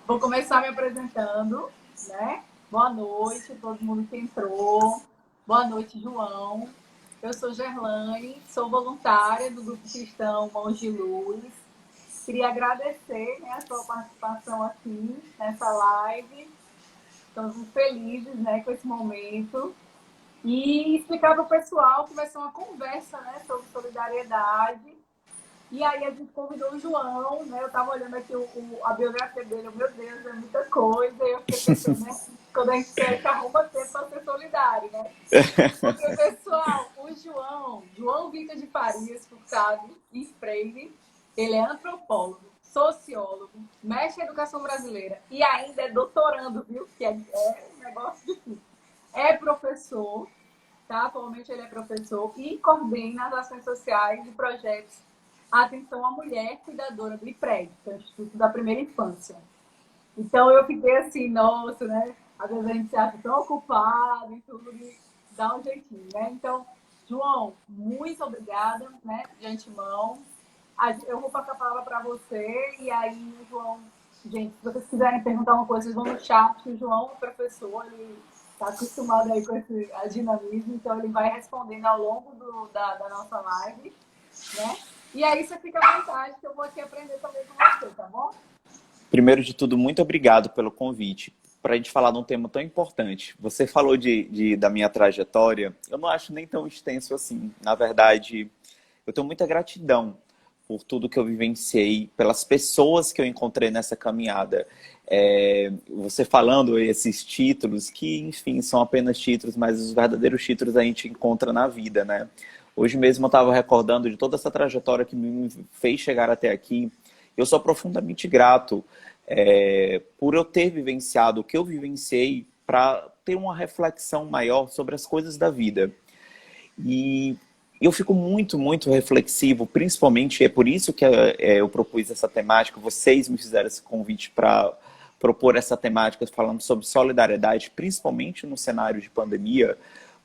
Vou começar me apresentando, né? Boa noite, todo mundo que entrou. Boa noite, João. Eu sou Gerlane, sou voluntária do Grupo Cristão Mãos de Luz. Queria agradecer, né, a sua participação aqui nessa live. Estamos muito felizes, né, com esse momento. E explicar para o pessoal que vai ser uma conversa, né, sobre solidariedade. E aí a gente convidou o João, né? Eu estava olhando aqui a biografia dele, meu Deus, é muita coisa. E eu fiquei pensando, né? Quando a gente arruma tempo para ser solidário, né? Porque, pessoal, o João Vitor de Farias Furtado e Freire, ele é antropólogo, sociólogo, mestre em educação brasileira e ainda é doutorando, viu? Que é um negócio difícil. É professor, tá? Atualmente ele é professor e coordena as ações sociais e projetos Atenção à Mulher Cuidadora do IPRED, que é o Instituto da Primeira Infância. Então eu fiquei assim, nossa, né? Às vezes a gente se acha tão ocupado e tudo, e dá um jeitinho, né? Então, João, muito obrigada, né? De antemão. Eu vou passar a palavra para você e aí, João, gente, se vocês quiserem perguntar uma coisa, vocês vão no chat. O João é professor, ele está acostumado aí com esse dinamismo, então ele vai respondendo ao longo da nossa live, né? E aí você fica à vontade, que eu vou aqui aprender também com você, tá bom? Primeiro de tudo, muito obrigado pelo convite para a gente falar de um tema tão importante. Você falou da minha trajetória, eu não acho nem tão extenso assim. Na verdade, eu tenho muita gratidão por tudo que eu vivenciei, pelas pessoas que eu encontrei nessa caminhada. Você falando esses títulos, que enfim, são apenas títulos, mas os verdadeiros títulos a gente encontra na vida, né? Hoje mesmo eu estava recordando de toda essa trajetória que me fez chegar até aqui. Eu sou profundamente grato por eu ter vivenciado o que eu vivenciei para ter uma reflexão maior sobre as coisas da vida. E eu fico muito, muito reflexivo, principalmente, é por isso que eu propus essa temática, vocês me fizeram esse convite para propor essa temática falando sobre solidariedade, principalmente no cenário de pandemia,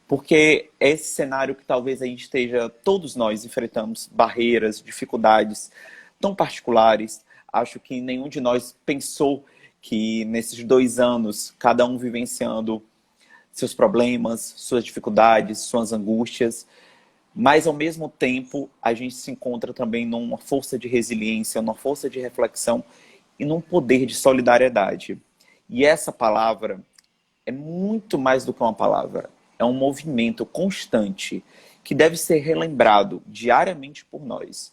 porque é esse cenário que talvez a gente esteja, todos nós enfrentamos barreiras, dificuldades tão particulares. Acho que nenhum de nós pensou que nesses 2 anos, cada um vivenciando seus problemas, suas dificuldades, suas angústias, mas ao mesmo tempo a gente se encontra também numa força de resiliência, numa força de reflexão e num poder de solidariedade. E essa palavra é muito mais do que uma palavra, é um movimento constante que deve ser relembrado diariamente por nós.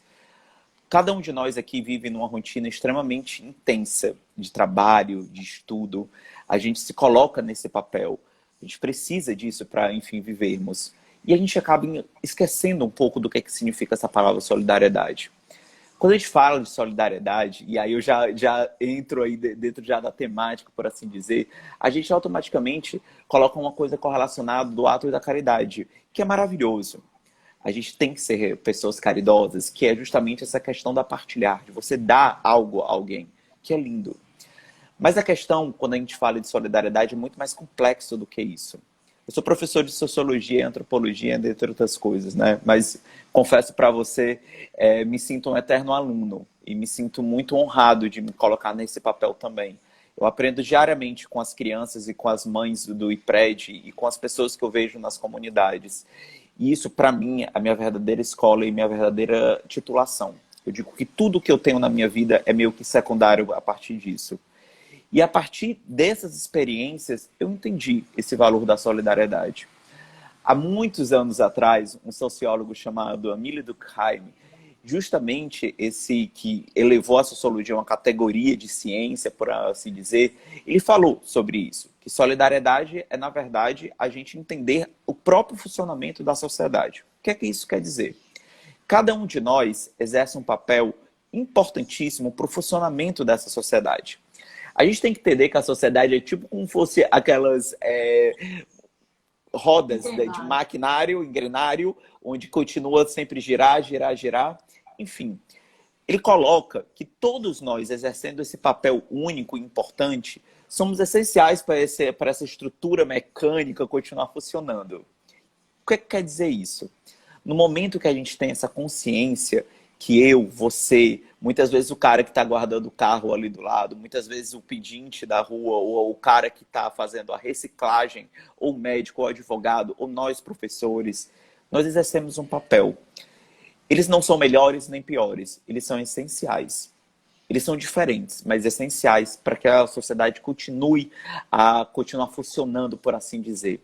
Cada um de nós aqui vive numa rotina extremamente intensa de trabalho, de estudo. A gente se coloca nesse papel. A gente precisa disso para, enfim, vivermos. E a gente acaba esquecendo um pouco do que significa essa palavra solidariedade. Quando a gente fala de solidariedade, e aí eu já entro aí dentro já da temática, por assim dizer, a gente automaticamente coloca uma coisa correlacionada do ato da caridade, que é maravilhoso. A gente tem que ser pessoas caridosas, que é justamente essa questão da partilhar, de você dar algo a alguém, que é lindo. Mas a questão, quando a gente fala de solidariedade, é muito mais complexo do que isso. Eu sou professor de sociologia e antropologia, entre outras coisas, né? Mas confesso para você, me sinto um eterno aluno e me sinto muito honrado de me colocar nesse papel também. Eu aprendo diariamente com as crianças e com as mães do IPRED e com as pessoas que eu vejo nas comunidades. E isso, para mim, é a minha verdadeira escola e minha verdadeira titulação. Eu digo que tudo que eu tenho na minha vida é meio que secundário a partir disso. E a partir dessas experiências, eu entendi esse valor da solidariedade. Há muitos anos atrás, um sociólogo chamado Emile Durkheim, justamente esse que elevou a sociologia a uma categoria de ciência, por assim dizer, ele falou sobre isso, que solidariedade é, na verdade, a gente entender o próprio funcionamento da sociedade. O que é que isso quer dizer? Cada um de nós exerce um papel importantíssimo para o funcionamento dessa sociedade. A gente tem que entender que a sociedade é tipo como fosse aquelas rodas de Engrenagem. maquinário, engrenário, onde continua sempre girar, girar, girar. Enfim, ele coloca que todos nós, exercendo esse papel único e importante, somos essenciais para essa estrutura mecânica continuar funcionando. O que quer dizer isso? No momento que a gente tem essa consciência que eu, você, muitas vezes o cara que está guardando o carro ali do lado, muitas vezes o pedinte da rua, ou o cara que está fazendo a reciclagem, ou o médico, ou o advogado, ou nós professores, nós exercemos um papel. Eles não são melhores nem piores, eles são essenciais. Eles são diferentes, mas essenciais para que a sociedade continue a continuar funcionando, por assim dizer.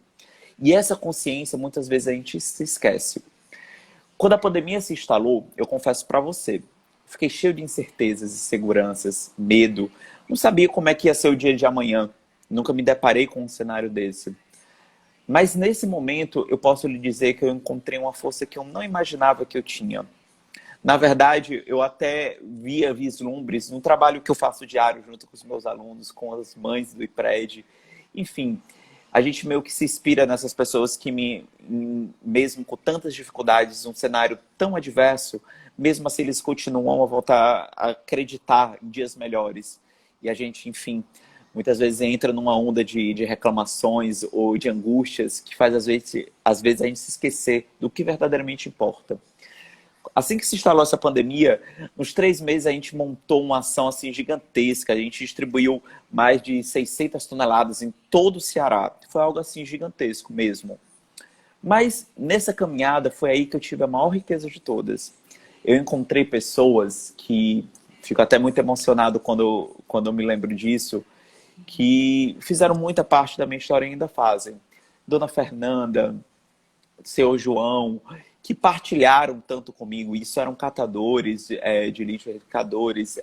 E essa consciência, muitas vezes, a gente se esquece. Quando a pandemia se instalou, eu confesso para você, fiquei cheio de incertezas, inseguranças, medo. Não sabia como é que ia ser o dia de amanhã. Nunca me deparei com um cenário desse. Mas nesse momento, eu posso lhe dizer que eu encontrei uma força que eu não imaginava que eu tinha. Na verdade, eu até via vislumbres no trabalho que eu faço diário junto com os meus alunos, com as mães do IPRED. Enfim, a gente meio que se inspira nessas pessoas que, mesmo com tantas dificuldades, um cenário tão adverso, mesmo assim eles continuam a voltar a acreditar em dias melhores. E a gente, enfim, muitas vezes entra numa onda de reclamações ou de angústias que faz, às vezes, a gente se esquecer do que verdadeiramente importa. Assim que se instalou essa pandemia, nos 3 meses a gente montou uma ação assim gigantesca. A gente distribuiu mais de 600 toneladas em todo o Ceará. Foi algo assim gigantesco mesmo. Mas nessa caminhada foi aí que eu tive a maior riqueza de todas. Eu encontrei pessoas que, fico até muito emocionado quando eu me lembro disso, que fizeram muita parte da minha história e ainda fazem. Dona Fernanda, seu João, que partilharam tanto comigo. Isso eram catadores de lixo, recicladores,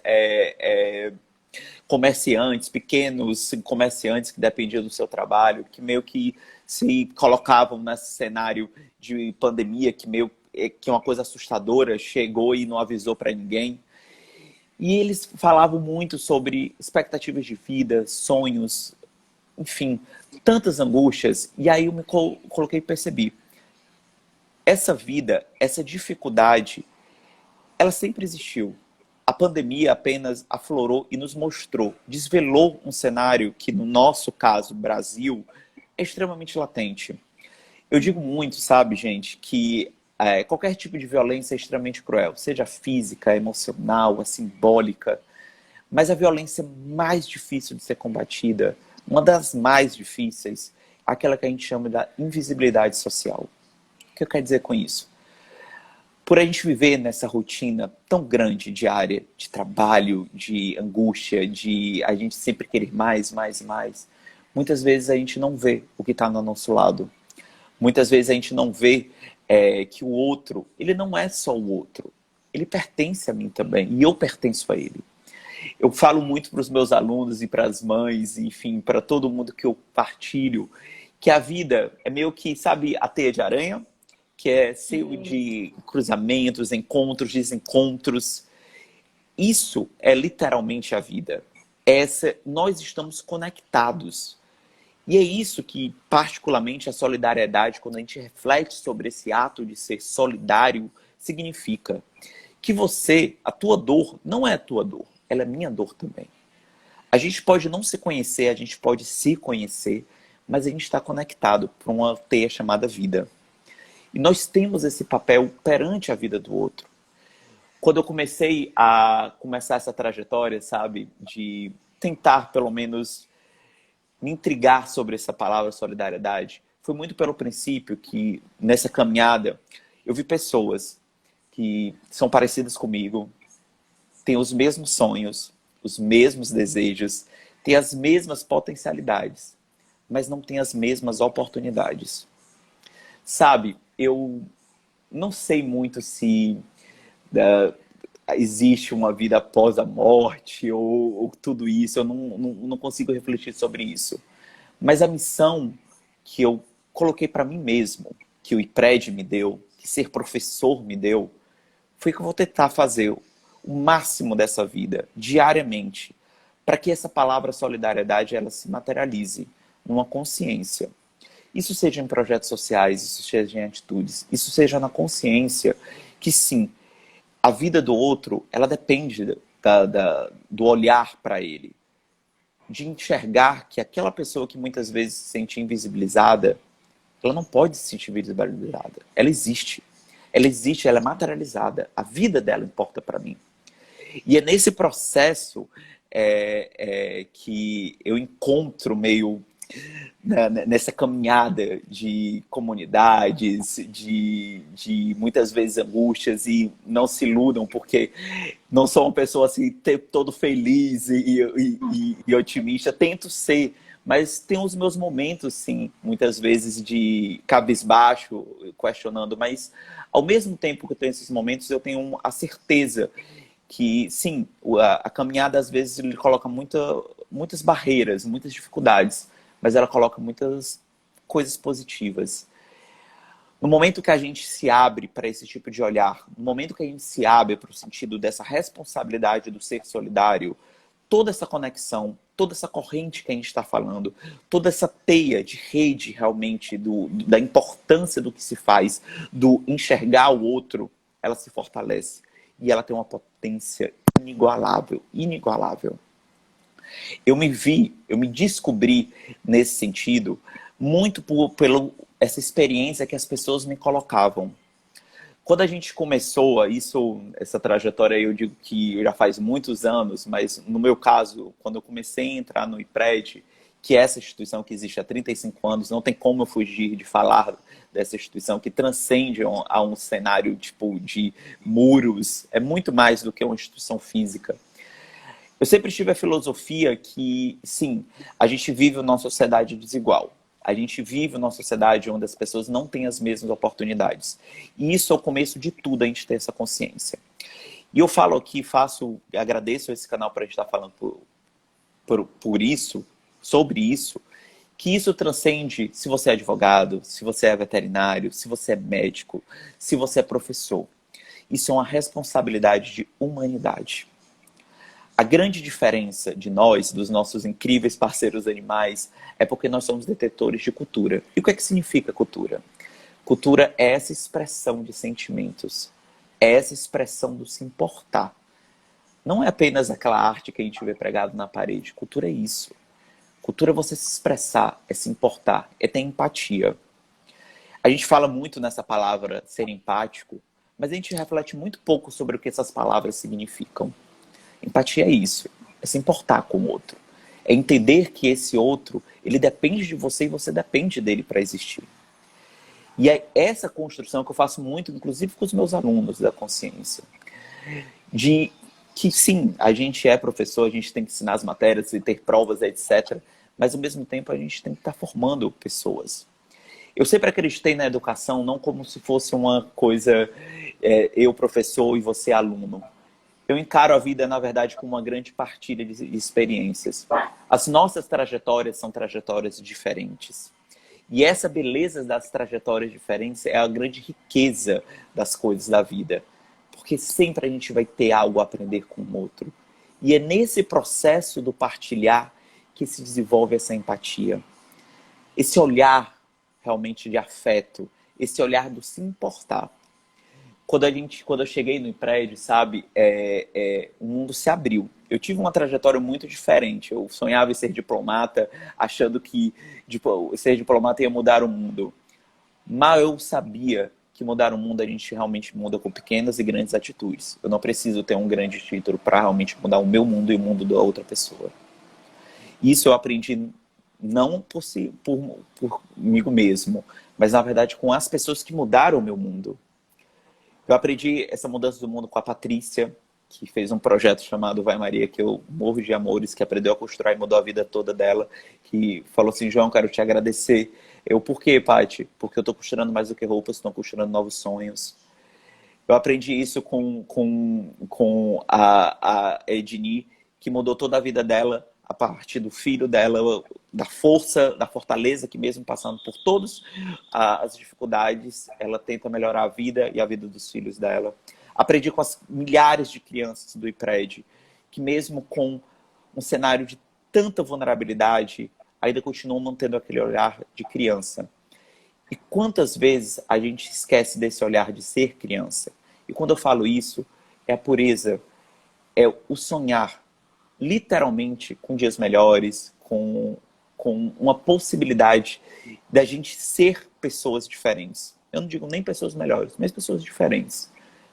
comerciantes, pequenos comerciantes que dependiam do seu trabalho, que meio que se colocavam nesse cenário de pandemia, que uma coisa assustadora chegou e não avisou para ninguém. E eles falavam muito sobre expectativas de vida, sonhos, enfim, tantas angústias. E aí eu me coloquei e percebi. Essa vida, essa dificuldade, ela sempre existiu. A pandemia apenas aflorou e nos mostrou, desvelou um cenário que, no nosso caso, Brasil, é extremamente latente. Eu digo muito, sabe, gente, que qualquer tipo de violência é extremamente cruel, seja física, emocional, a simbólica, mas a violência mais difícil de ser combatida, uma das mais difíceis, é aquela que a gente chama da invisibilidade social. O que eu quero dizer com isso? Por a gente viver nessa rotina tão grande, diária, de trabalho, de angústia, de a gente sempre querer mais, mais, mais, muitas vezes a gente não vê o que está no nosso lado. Muitas vezes a gente não vê que o outro, ele não é só o outro. Ele pertence a mim também, e eu pertenço a ele. Eu falo muito para os meus alunos e para as mães, enfim, para todo mundo que eu partilho, que a vida é meio que, sabe, a teia de aranha, que é cheio de cruzamentos, encontros, desencontros. Isso é literalmente a vida. Nós estamos conectados. E é isso que, particularmente, a solidariedade, quando a gente reflete sobre esse ato de ser solidário, significa. Que a tua dor, não é a tua dor, ela é minha dor também. A gente pode não se conhecer, a gente pode se conhecer, mas a gente está conectado por uma teia chamada vida. E nós temos esse papel perante a vida do outro. Quando eu comecei a começar essa trajetória, sabe, de tentar pelo menos me intrigar sobre essa palavra solidariedade, foi muito pelo princípio que nessa caminhada eu vi pessoas que são parecidas comigo, têm os mesmos sonhos, os mesmos desejos, têm as mesmas potencialidades, mas não têm as mesmas oportunidades. Sabe, eu não sei muito se existe uma vida após a morte ou tudo isso, eu não consigo refletir sobre isso. Mas a missão que eu coloquei para mim mesmo, que o IPRED me deu, que ser professor me deu, foi que eu vou tentar fazer o máximo dessa vida, diariamente, para que essa palavra solidariedade ela se materialize numa consciência. Isso seja em projetos sociais, isso seja em atitudes, isso seja na consciência que sim, a vida do outro, ela depende do olhar para ele. De enxergar que aquela pessoa que muitas vezes se sente invisibilizada, ela não pode se sentir invisibilizada. Ela existe. Ela existe, ela é materializada. A vida dela importa para mim. E é nesse processo que eu encontro meio nessa caminhada de comunidades, de muitas vezes angústias, e não se iludam, porque não sou uma pessoa assim, todo feliz e otimista. Tento ser, mas tem os meus momentos, sim, muitas vezes de cabisbaixo, questionando, mas ao mesmo tempo que eu tenho esses momentos, eu tenho a certeza que, sim, a caminhada às vezes ele coloca muitas barreiras, muitas dificuldades, mas ela coloca muitas coisas positivas. No momento que a gente se abre para esse tipo de olhar, no momento que a gente se abre para o sentido dessa responsabilidade do ser solidário, toda essa conexão, toda essa corrente que a gente está falando, toda essa teia de rede realmente da importância do que se faz, do enxergar o outro, ela se fortalece. E ela tem uma potência inigualável, inigualável. Eu me descobri nesse sentido muito pela essa experiência que as pessoas me colocavam. Quando a gente começou, essa trajetória eu digo que já faz muitos anos, mas no meu caso, quando eu comecei a entrar no IPRED, que é essa instituição que existe há 35 anos, não tem como eu fugir de falar dessa instituição que transcende a um cenário tipo de muros, é muito mais do que uma instituição física. Eu sempre tive a filosofia que, sim, a gente vive numa sociedade desigual. A gente vive numa sociedade onde as pessoas não têm as mesmas oportunidades. E isso é o começo de tudo, a gente ter essa consciência. E eu falo aqui, agradeço esse canal para a gente estar falando por isso, sobre isso, que isso transcende se você é advogado, se você é veterinário, se você é médico, se você é professor. Isso é uma responsabilidade de humanidade. A grande diferença de nós, dos nossos incríveis parceiros animais, é porque nós somos detetores de cultura. E o que é que significa cultura? Cultura é essa expressão de sentimentos. É essa expressão do se importar. Não é apenas aquela arte que a gente vê pregado na parede. Cultura é isso. Cultura é você se expressar, é se importar, é ter empatia. A gente fala muito nessa palavra ser empático, mas a gente reflete muito pouco sobre o que essas palavras significam. Empatia é isso, é se importar com o outro. É entender que esse outro, ele depende de você e você depende dele para existir. E é essa construção que eu faço muito, inclusive com os meus alunos da consciência. De que sim, a gente é professor, a gente tem que ensinar as matérias e ter provas, etc. Mas ao mesmo tempo a gente tem que estar formando pessoas. Eu sempre acreditei na educação não como se fosse uma coisa, eu professor e você aluno. Eu encaro a vida, na verdade, como uma grande partilha de experiências. As nossas trajetórias são trajetórias diferentes. E essa beleza das trajetórias diferentes é a grande riqueza das coisas da vida. Porque sempre a gente vai ter algo a aprender com o outro. E é nesse processo do partilhar que se desenvolve essa empatia. Esse olhar realmente de afeto, esse olhar do se importar. Quando eu cheguei no prédio, sabe, o mundo se abriu. Eu tive uma trajetória muito diferente. Eu sonhava em ser diplomata, achando que ser diplomata ia mudar o mundo. Mas eu sabia que mudar o mundo a gente realmente muda com pequenas e grandes atitudes. Eu não preciso ter um grande título para realmente mudar o meu mundo e o mundo da outra pessoa. Isso eu aprendi não por comigo mesmo, mas na verdade com as pessoas que mudaram o meu mundo. Eu aprendi essa mudança do mundo com a Patrícia, que fez um projeto chamado Vai Maria, que eu morro de amores, que aprendeu a costurar e mudou a vida toda dela, que falou assim, João, quero te agradecer. Por quê, Paty? Porque eu estou costurando mais do que roupas, estou costurando novos sonhos. Eu aprendi isso com a Edni, que mudou toda a vida dela, a partir do filho dela, da força, da fortaleza, que mesmo passando por todas as dificuldades, ela tenta melhorar a vida e a vida dos filhos dela. Aprendi com as milhares de crianças do IPRED, que mesmo com um cenário de tanta vulnerabilidade, ainda continuam mantendo aquele olhar de criança. E quantas vezes a gente esquece desse olhar de ser criança? E quando eu falo isso, é a pureza, é o sonhar, literalmente, com dias melhores, com uma possibilidade da gente ser pessoas diferentes. Eu não digo nem pessoas melhores, mas pessoas diferentes.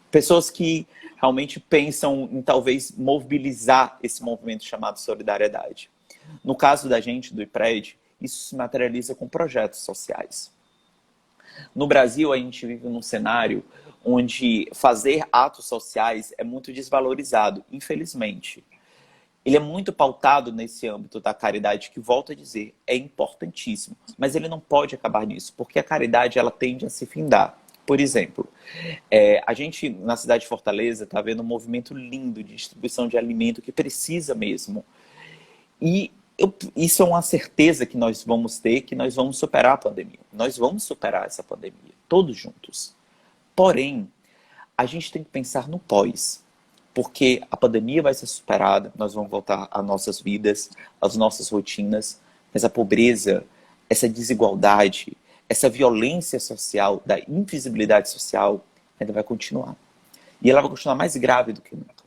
Pessoas que realmente pensam em talvez mobilizar esse movimento chamado solidariedade. No caso da gente, do IPRED, isso se materializa com projetos sociais. No Brasil, a gente vive num cenário onde fazer atos sociais é muito desvalorizado, infelizmente. Ele é muito pautado nesse âmbito da caridade, que, volto a dizer, é importantíssimo. Mas ele não pode acabar nisso, porque a caridade ela tende a se findar. Por exemplo, a gente, na cidade de Fortaleza, está vendo um movimento lindo de distribuição de alimento que precisa mesmo. E isso é uma certeza que nós vamos ter, que nós vamos superar a pandemia. Nós vamos superar essa pandemia, todos juntos. Porém, a gente tem que pensar no pós. Porque a pandemia vai ser superada, nós vamos voltar às nossas vidas, às nossas rotinas, mas a pobreza, essa desigualdade, essa violência social, da invisibilidade social, ainda vai continuar. E ela vai continuar mais grave do que nunca.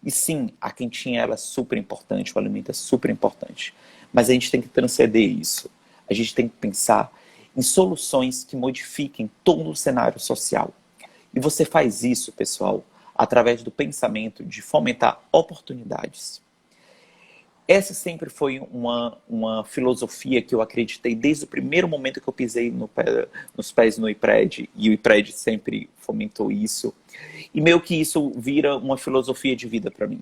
E sim, a quentinha ela é super importante, o alimento é super importante. Mas a gente tem que transcender isso. A gente tem que pensar em soluções que modifiquem todo o cenário social. E você faz isso, pessoal, através do pensamento de fomentar oportunidades. Essa sempre foi uma filosofia que eu acreditei desde o primeiro momento que eu pisei nos pés no IPRED, e o IPRED sempre fomentou isso. E meio que isso vira uma filosofia de vida para mim.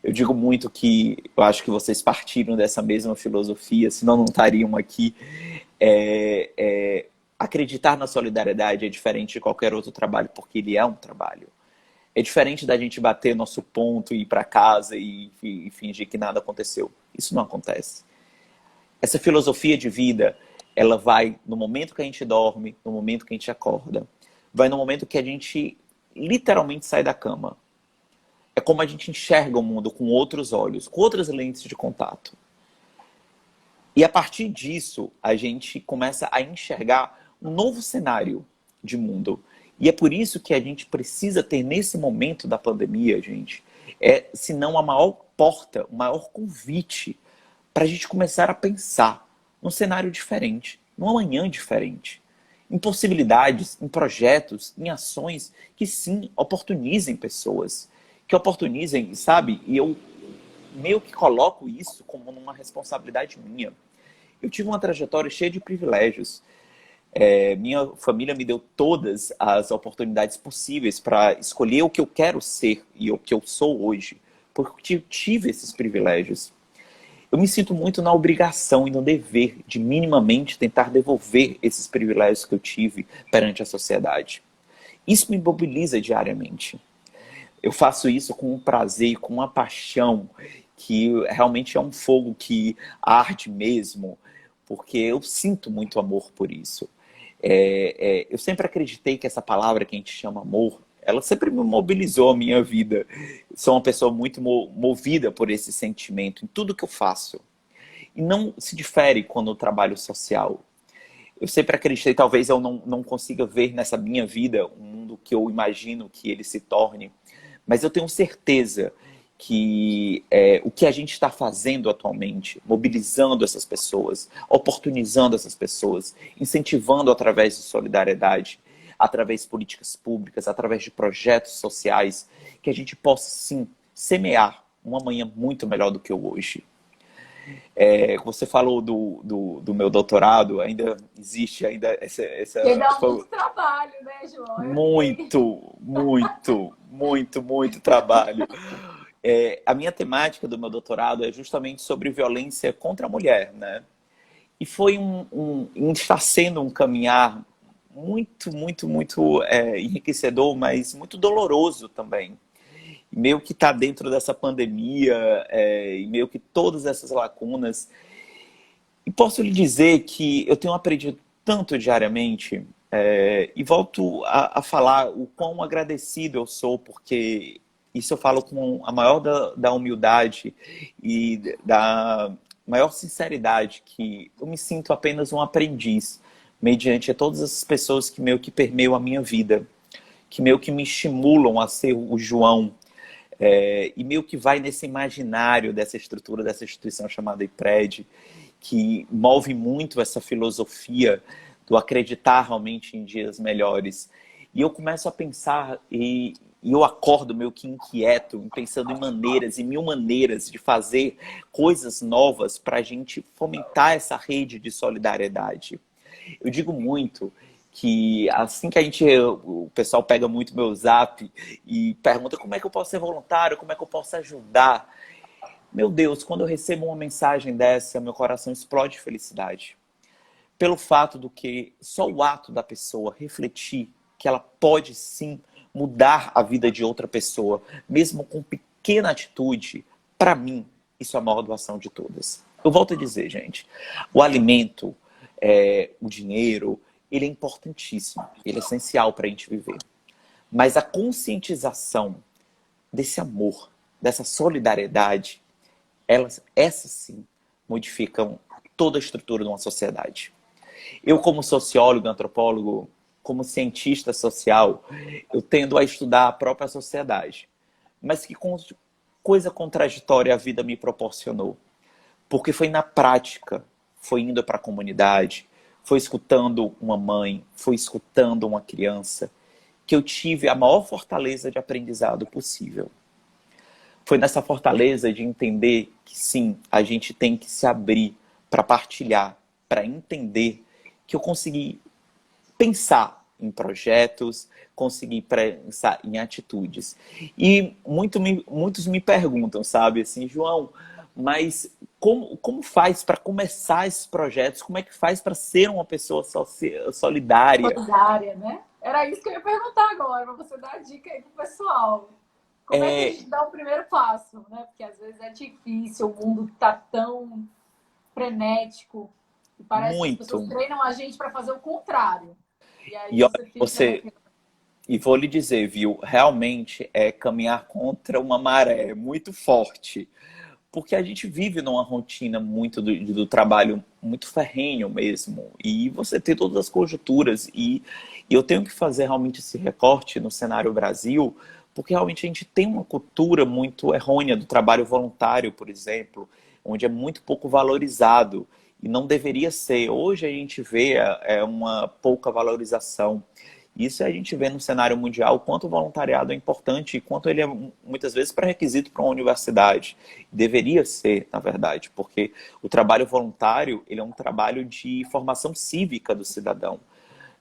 Eu digo muito que eu acho que vocês partiram dessa mesma filosofia, senão não estariam aqui. Acreditar na solidariedade é diferente de qualquer outro trabalho, porque ele é um trabalho. É diferente da gente bater nosso ponto e ir para casa e fingir que nada aconteceu. Isso não acontece. Essa filosofia de vida, ela vai no momento que a gente dorme, no momento que a gente acorda. Vai no momento que a gente literalmente sai da cama. É como a gente enxerga o mundo com outros olhos, com outras lentes de contato. E a partir disso, a gente começa a enxergar um novo cenário de mundo. E é por isso que a gente precisa ter, nesse momento da pandemia, gente, se não a maior porta, o maior convite para a gente começar a pensar num cenário diferente, num amanhã diferente, em possibilidades, em projetos, em ações que sim, oportunizem pessoas, que oportunizem, sabe? E eu meio que coloco isso como uma responsabilidade minha. Eu tive uma trajetória cheia de privilégios. Minha família me deu todas as oportunidades possíveis para escolher o que eu quero ser e o que eu sou hoje, porque eu tive esses privilégios. Eu me sinto muito na obrigação e no dever de minimamente tentar devolver esses privilégios que eu tive perante a sociedade. Isso me mobiliza diariamente. Eu faço isso com um prazer, com uma paixão, que realmente é um fogo que arde mesmo, porque eu sinto muito amor por isso. Eu sempre acreditei que essa palavra que a gente chama amor, ela sempre me mobilizou a minha vida. Sou uma pessoa muito movida por esse sentimento em tudo que eu faço. E não se difere quando eu trabalho social. Eu sempre acreditei, talvez eu não consiga ver nessa minha vida um mundo que eu imagino que ele se torne, mas eu tenho certeza que o que a gente está fazendo atualmente, mobilizando essas pessoas, oportunizando essas pessoas, incentivando através de solidariedade, através de políticas públicas, através de projetos sociais, que a gente possa, sim, semear uma manhã muito melhor do que o hoje. Você falou do meu doutorado, ainda existe ainda essa... Porque dá muito trabalho, né, João? Muito trabalho. A minha temática do meu doutorado é justamente sobre violência contra a mulher, né? E foi está sendo um caminhar muito enriquecedor, mas muito doloroso também. Meio que está dentro dessa pandemia, e meio que todas essas lacunas. E posso lhe dizer que eu tenho aprendido tanto diariamente, e volto a falar o quão agradecido eu sou, porque isso eu falo com a maior da humildade e da maior sinceridade, que eu me sinto apenas um aprendiz, mediante a todas essas pessoas que meio que permeiam a minha vida, que meio que me estimulam a ser o João, e meio que vai nesse imaginário dessa estrutura, dessa instituição chamada IPRED, que move muito essa filosofia do acreditar realmente em dias melhores. E eu começo a pensar e eu acordo meio que inquieto, pensando em maneiras, em mil maneiras de fazer coisas novas para a gente fomentar essa rede de solidariedade. Eu digo muito que assim que o pessoal pega muito meu zap e pergunta como é que eu posso ser voluntário, como é que eu posso ajudar. Meu Deus, quando eu recebo uma mensagem dessa, meu coração explode de felicidade. Pelo fato do que só o ato da pessoa refletir que ela pode sim mudar a vida de outra pessoa, mesmo com pequena atitude, para mim, isso é a maior doação de todas. Eu volto a dizer, gente, o alimento, o dinheiro, ele é importantíssimo, ele é essencial para a gente viver. Mas a conscientização desse amor, dessa solidariedade, essas sim modificam toda a estrutura de uma sociedade. Eu, como sociólogo, antropólogo, como cientista social, eu tendo a estudar a própria sociedade. Mas que coisa contraditória a vida me proporcionou. Porque foi na prática, foi indo para a comunidade, foi escutando uma mãe, foi escutando uma criança, que eu tive a maior fortaleza de aprendizado possível. Foi nessa fortaleza de entender que sim, a gente tem que se abrir para partilhar, para entender que eu consegui pensar em projetos, consegui pensar em atitudes. E muitos me perguntam, sabe, assim, João, mas como faz para começar esses projetos? Como é que faz para ser uma pessoa solidária? Solidária, né? Era isso que eu ia perguntar agora, para você dar a dica aí pro pessoal. Como é que a gente dá o primeiro passo, né? Porque às vezes é difícil, o mundo tá tão frenético e parece que as pessoas Muito. treinam a gente para fazer o contrário. E aí E olha, você fica naquele... e vou lhe dizer, viu, realmente é caminhar contra uma maré muito forte. Porque a gente vive numa rotina muito do trabalho muito ferrenho mesmo. E você tem todas as conjunturas. E eu tenho que fazer realmente esse recorte no cenário Brasil, porque realmente a gente tem uma cultura muito errônea do trabalho voluntário, por exemplo, onde é muito pouco valorizado. E não deveria ser. Hoje a gente vê uma pouca valorização. Isso a gente vê no cenário mundial, quanto o voluntariado é importante e quanto ele é muitas vezes pré-requisito para uma universidade. Deveria ser, na verdade, porque o trabalho voluntário ele é um trabalho de formação cívica do cidadão.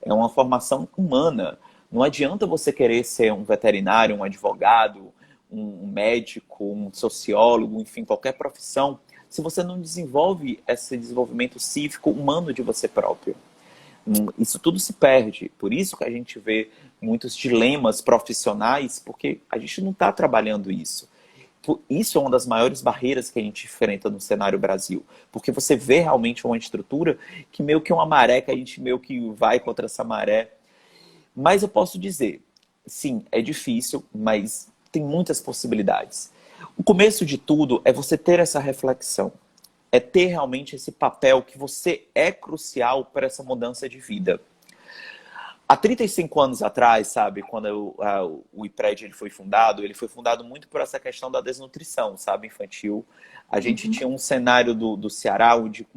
É uma formação humana. Não adianta você querer ser um veterinário, um advogado, um médico, um sociólogo, enfim, qualquer profissão, se você não desenvolve esse desenvolvimento cívico humano de você próprio. Isso tudo se perde. Por isso que a gente vê muitos dilemas profissionais, porque a gente não está trabalhando isso. Isso é uma das maiores barreiras que a gente enfrenta no cenário Brasil. Porque você vê realmente uma estrutura que meio que é uma maré, que a gente meio que vai contra essa maré. Mas eu posso dizer, sim, é difícil, mas tem muitas possibilidades. O começo de tudo é você ter essa reflexão. É ter realmente esse papel que você é crucial para essa mudança de vida. Há 35 anos atrás, sabe, quando o IPRED ele foi fundado muito por essa questão da desnutrição, sabe, infantil. A gente tinha um cenário do Ceará onde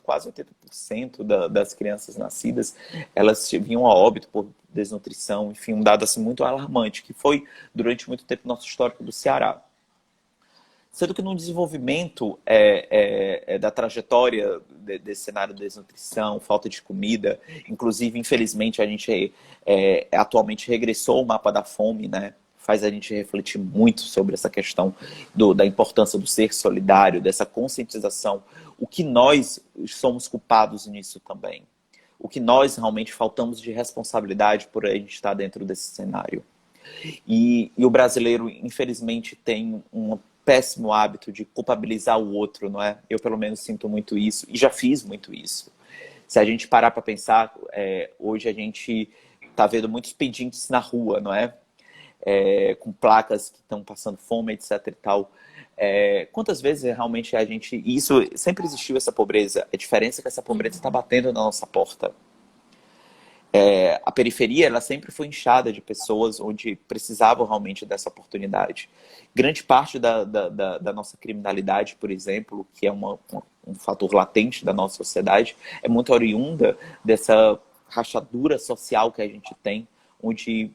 quase 80% das crianças nascidas, elas vinham a óbito por desnutrição, enfim, um dado assim muito alarmante, que foi durante muito tempo nosso histórico do Ceará. Sendo que no desenvolvimento da trajetória desse cenário de desnutrição, falta de comida, inclusive, infelizmente, a gente atualmente regressou o mapa da fome, né? Faz a gente refletir muito sobre essa questão da importância do ser solidário, dessa conscientização. O que nós somos culpados nisso também. O que nós realmente faltamos de responsabilidade por a gente estar dentro desse cenário. E o brasileiro, infelizmente, tem um péssimo hábito de culpabilizar o outro, não é? Eu, pelo menos, sinto muito isso e já fiz muito isso. Se a gente parar para pensar, hoje a gente está vendo muitos pedintes na rua, não é? Com placas que estão passando fome, etc e tal. Quantas vezes realmente a gente... E isso sempre existiu, essa pobreza. A diferença é que essa pobreza está batendo na nossa porta. A periferia ela sempre foi inchada de pessoas onde precisavam realmente dessa oportunidade. Grande parte da nossa criminalidade, por exemplo, que é um fator latente da nossa sociedade, é muito oriunda rachadura social que a gente tem, onde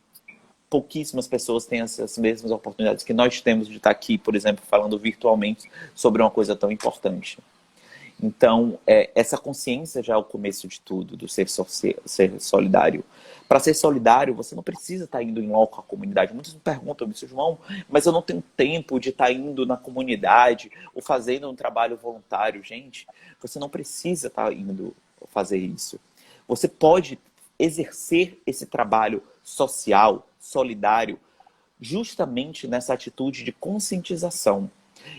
pouquíssimas pessoas têm essas mesmas oportunidades que nós temos de estar aqui, por exemplo, falando virtualmente sobre uma coisa tão importante. Então, essa consciência já é o começo de tudo, do ser solidário. Para ser solidário, você não precisa estar indo em loco à comunidade. Muitos me perguntam, João, mas eu não tenho tempo de estar indo na comunidade ou fazendo um trabalho voluntário. Gente, você não precisa estar indo fazer isso. Você pode exercer esse trabalho social, solidário, justamente nessa atitude de conscientização.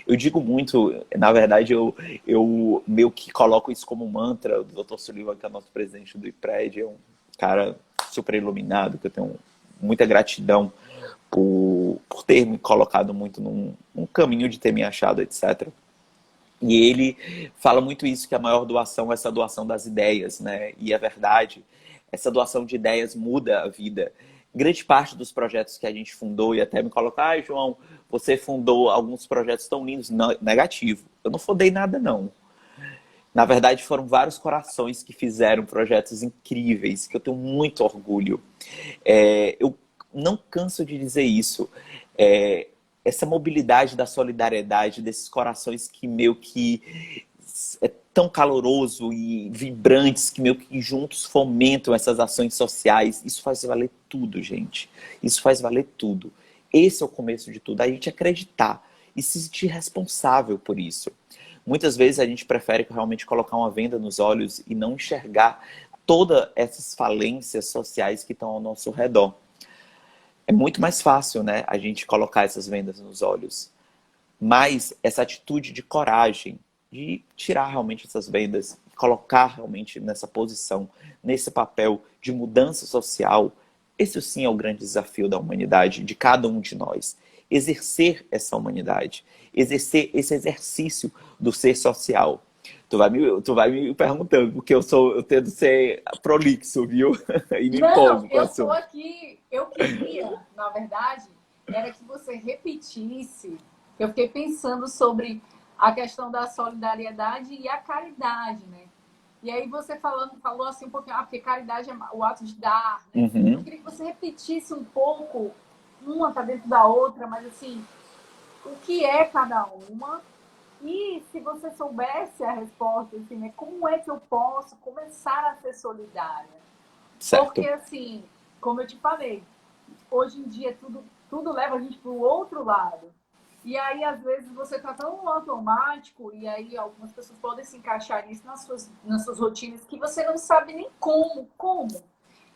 Eu digo muito, na verdade, eu meio que coloco isso como um mantra. O Dr. Sullivan, que é o nosso presidente do IPRED, é um cara super iluminado, que eu tenho muita gratidão por ter me colocado muito num caminho de ter me achado, etc. E ele fala muito isso, que a maior doação é essa doação das ideias, né? E é verdade, essa doação de ideias muda a vida. Grande parte dos projetos que a gente fundou, e até me colocar, João, você fundou alguns projetos tão lindos. Não, negativo. Eu não fundei nada, não. Na verdade, foram vários corações que fizeram projetos incríveis, que eu tenho muito orgulho. Eu não canso de dizer isso. Essa mobilidade da solidariedade, desses corações que meio que é tão caloroso e vibrantes, que meio que juntos fomentam essas ações sociais. Isso faz valer tudo, gente. Isso faz valer tudo. Esse é o começo de tudo. A gente acreditar e se sentir responsável por isso. Muitas vezes a gente prefere realmente colocar uma venda nos olhos e não enxergar todas essas falências sociais que estão ao nosso redor. É muito mais fácil, né, a gente colocar essas vendas nos olhos. Mas essa atitude de coragem, de tirar realmente essas vendas, colocar realmente nessa posição, nesse papel de mudança social, esse sim é o grande desafio da humanidade, de cada um de nós. Exercer essa humanidade, exercer esse exercício do ser social. Tu vai me perguntando, porque eu tento ser prolixo, viu? E me Não, empolgo com o eu estou assunto. aqui. Eu queria, na verdade, era que você repetisse. Eu fiquei pensando sobre a questão da solidariedade e a caridade, né? E aí você falou assim um pouquinho, porque caridade é o ato de dar, né? Eu Uhum. queria que você repetisse um pouco, uma tá dentro da outra, mas assim, o que é cada uma? E se você soubesse a resposta, assim, né? Como é que eu posso começar a ser solidária? Porque, Certo. assim, como eu te falei, hoje em dia tudo leva a gente para o outro lado. E aí, às vezes, você está tão no automático, e aí algumas pessoas podem se encaixar nisso nas suas rotinas, que você não sabe nem como.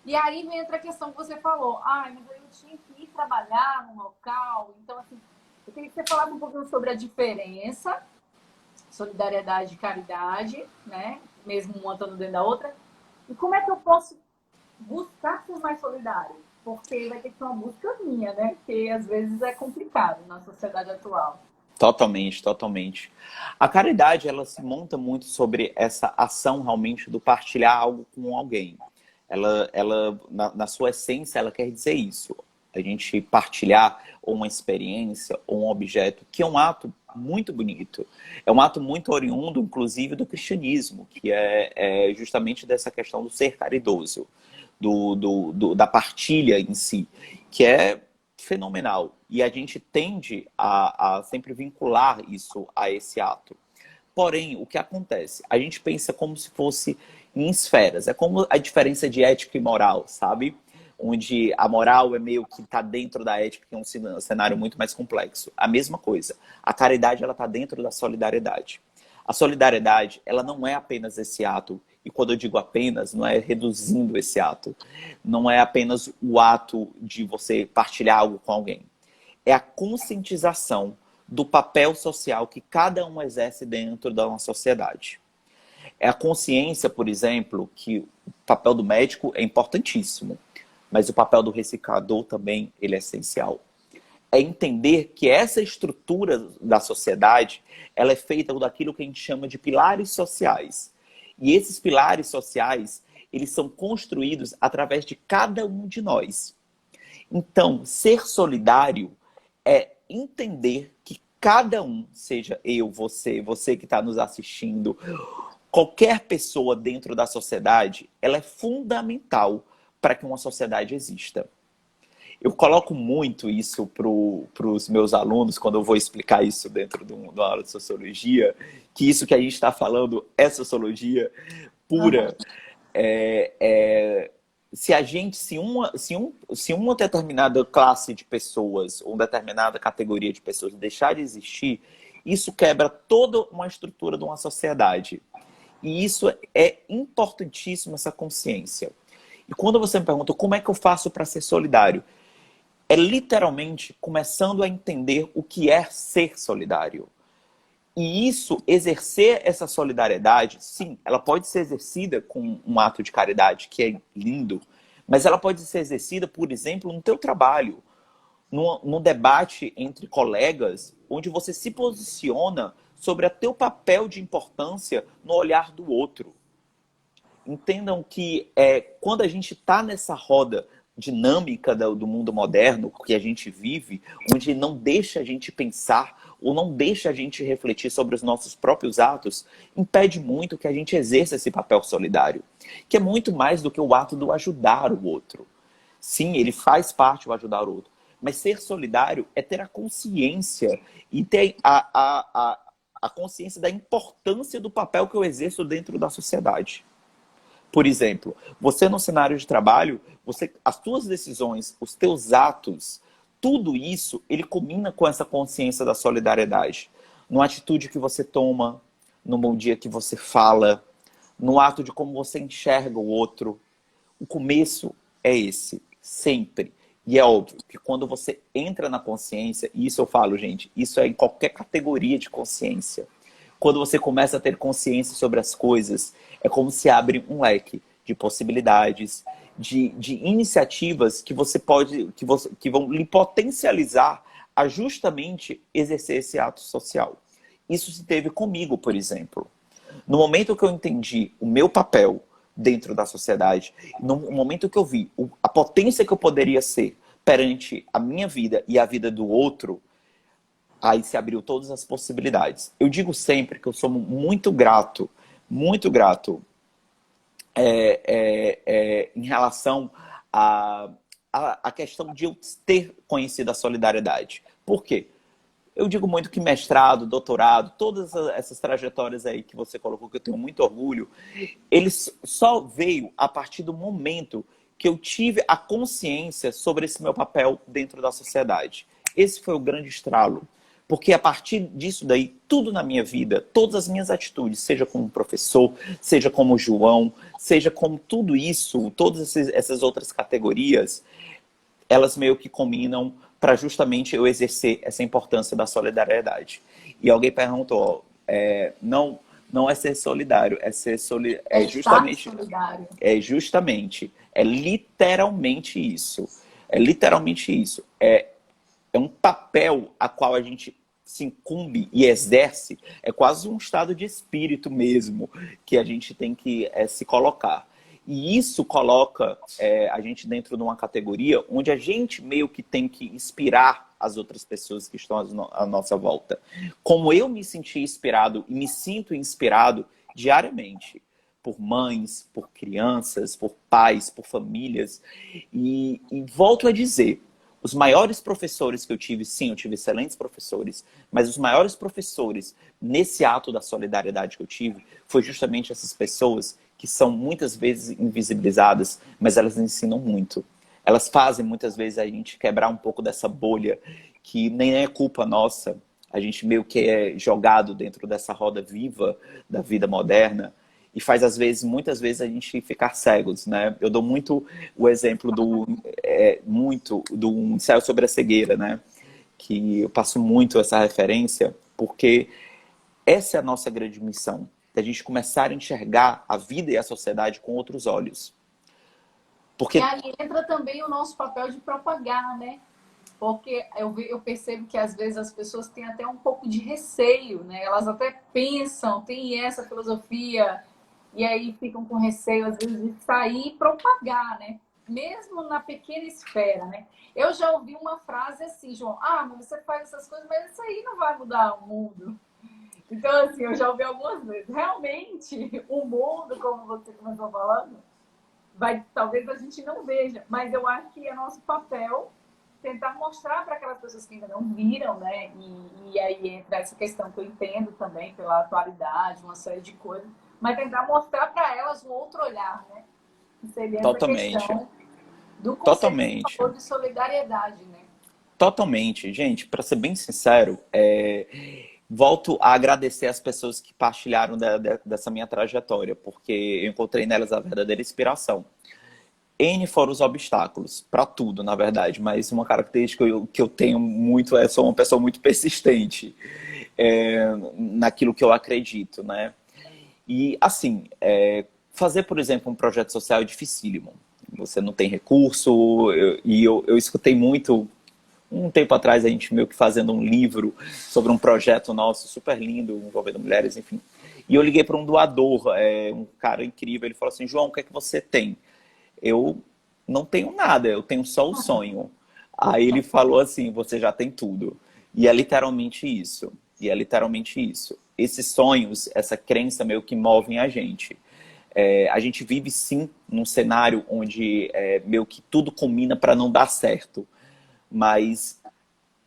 E aí entra a questão que você falou. Mas eu tinha que ir trabalhar num local. Então, assim, eu queria que você falasse um pouquinho sobre a diferença, solidariedade e caridade, né? Mesmo uma estando dentro da outra. E como é que eu posso buscar ser mais solidário? Porque vai ter que ser uma busca minha, né? Porque às vezes é complicado na sociedade atual. Totalmente, totalmente. A caridade, ela se monta muito sobre essa ação realmente do partilhar algo com alguém. Ela na sua essência, ela quer dizer isso. A gente partilhar ou uma experiência ou um objeto, que é um ato muito bonito. É um ato muito oriundo, inclusive, do cristianismo, que é justamente dessa questão do ser caridoso, da partilha em si, que é fenomenal. E a gente tende a sempre vincular isso a esse ato. Porém, o que acontece? A gente pensa como se fosse em esferas. É como a diferença de ética e moral, sabe? Onde a moral é meio que está dentro da ética, que é um cenário muito mais complexo. A mesma coisa. A caridade, ela está dentro da solidariedade. A solidariedade, ela não é apenas esse ato. E quando eu digo apenas, não é reduzindo esse ato. Não é apenas o ato de você partilhar algo com alguém. É a conscientização do papel social que cada um exerce dentro da nossa sociedade. É a consciência, por exemplo, que o papel do médico é importantíssimo, mas o papel do reciclador também ele é essencial. É entender que essa estrutura da sociedade ela é feita daquilo que a gente chama de pilares sociais. E esses pilares sociais, eles são construídos através de cada um de nós. Então, ser solidário é entender que cada um, seja eu, você que está nos assistindo, Qualquer pessoa dentro da sociedade, ela é fundamental para que uma sociedade exista. Eu coloco muito isso para os meus alunos, quando eu vou explicar isso dentro de uma aula de sociologia, que isso que a gente está falando é sociologia Aham. pura. Se a gente, se uma determinada classe de pessoas, ou uma determinada categoria de pessoas deixar de existir, isso quebra toda uma estrutura de uma sociedade. E isso é importantíssimo, essa consciência. E quando você me pergunta como é que eu faço para ser solidário, é literalmente começando a entender o que é ser solidário. E isso, exercer essa solidariedade, sim, ela pode ser exercida com um ato de caridade, que é lindo, mas ela pode ser exercida, por exemplo, no teu trabalho, no debate entre colegas, onde você se posiciona sobre o teu papel de importância no olhar do outro. Entendam que quando a gente está nessa roda dinâmica do mundo moderno que a gente vive, onde não deixa a gente pensar ou não deixa a gente refletir sobre os nossos próprios atos, impede muito que a gente exerça esse papel solidário, que é muito mais do que o ato do ajudar o outro. Sim, ele faz parte do ajudar o outro, mas ser solidário é ter a consciência e ter a consciência da importância do papel que eu exerço dentro da sociedade. Por exemplo, você no cenário de trabalho, as suas decisões, os teus atos, tudo isso, ele combina com essa consciência da solidariedade. Na atitude que você toma, no bom dia que você fala, no ato de como você enxerga o outro. O começo é esse, sempre. E é óbvio que quando você entra na consciência, e isso eu falo, gente, isso é em qualquer categoria de consciência. Quando você começa a ter consciência sobre as coisas, é como se abre um leque de possibilidades, de iniciativas que você pode, que vão lhe potencializar a justamente exercer esse ato social. Isso se teve comigo, por exemplo. No momento que eu entendi o meu papel dentro da sociedade, no momento que eu vi a potência que eu poderia ser perante a minha vida e a vida do outro, aí se abriu todas as possibilidades. Eu digo sempre que eu sou muito grato em relação à questão de eu ter conhecido a solidariedade. Por quê? Eu digo muito que mestrado, doutorado, todas essas trajetórias aí que você colocou, que eu tenho muito orgulho, eles só veio a partir do momento que eu tive a consciência sobre esse meu papel dentro da sociedade. Esse foi o grande estralo. Porque a partir disso daí, tudo na minha vida, todas as minhas atitudes, seja como professor, seja como João, seja como tudo isso, todas essas outras categorias, elas meio que combinam para justamente eu exercer essa importância da solidariedade. E alguém perguntou, não é ser solidário, é ser É estar solidário. é literalmente isso. É literalmente isso. É um papel a qual a gente se incumbe e exerce, é quase um estado de espírito mesmo que a gente tem que se colocar. E isso coloca a gente dentro de uma categoria onde a gente meio que tem que inspirar as outras pessoas que estão à nossa volta. Como eu me senti inspirado e me sinto inspirado diariamente por mães, por crianças, por pais, por famílias. E volto a dizer, os maiores professores que eu tive, sim, eu tive excelentes professores, mas os maiores professores nesse ato da solidariedade que eu tive foi justamente essas pessoas que são muitas vezes invisibilizadas, mas elas ensinam muito. Elas fazem muitas vezes a gente quebrar um pouco dessa bolha que nem é culpa nossa. A gente meio que é jogado dentro dessa roda viva da vida moderna e faz muitas vezes a gente ficar cegos, né? Eu dou muito o exemplo do ensaio sobre a cegueira, né? Que eu passo muito essa referência porque essa é a nossa grande missão, da gente começar a enxergar a vida e a sociedade com outros olhos. E Porque aí entra também o nosso papel de propagar, né? Porque eu percebo que às vezes as pessoas têm até um pouco de receio, né? Elas até pensam, tem essa filosofia, e aí ficam com receio, às vezes, de sair e propagar, né? Mesmo na pequena esfera, né? Eu já ouvi uma frase assim, João, mas você faz essas coisas, mas isso aí não vai mudar o mundo. Então, assim, eu já ouvi algumas vezes. Realmente, o mundo, como você começou falando, talvez a gente não veja, mas eu acho que é nosso papel tentar mostrar para aquelas pessoas que ainda não viram, né? E aí entra essa questão que eu entendo também pela atualidade, uma série de coisas, mas tentar mostrar para elas um outro olhar, né? Que seria essa Totalmente, questão do conceito que você totalmente. falou de solidariedade, né? Totalmente. Gente, para ser bem sincero, volto a agradecer as pessoas que partilharam dessa minha trajetória, porque eu encontrei nelas a verdadeira inspiração. N foram os obstáculos, para tudo, na verdade, mas uma característica que eu tenho muito é sou uma pessoa muito persistente naquilo que eu acredito, né? E, assim, fazer, por exemplo, um projeto social é dificílimo. Você não tem recurso, eu escutei muito um tempo atrás, a gente meio que fazendo um livro sobre um projeto nosso super lindo, envolvendo mulheres, enfim. E eu liguei para um doador, um cara incrível. Ele falou assim: João, o que é que você tem? Eu não tenho nada, eu tenho só o sonho. Aí ele falou assim: você já tem tudo. E é literalmente isso. E é literalmente isso. Esses sonhos, essa crença meio que movem a gente. A gente vive sim num cenário onde meio que tudo combina para não dar certo. Mas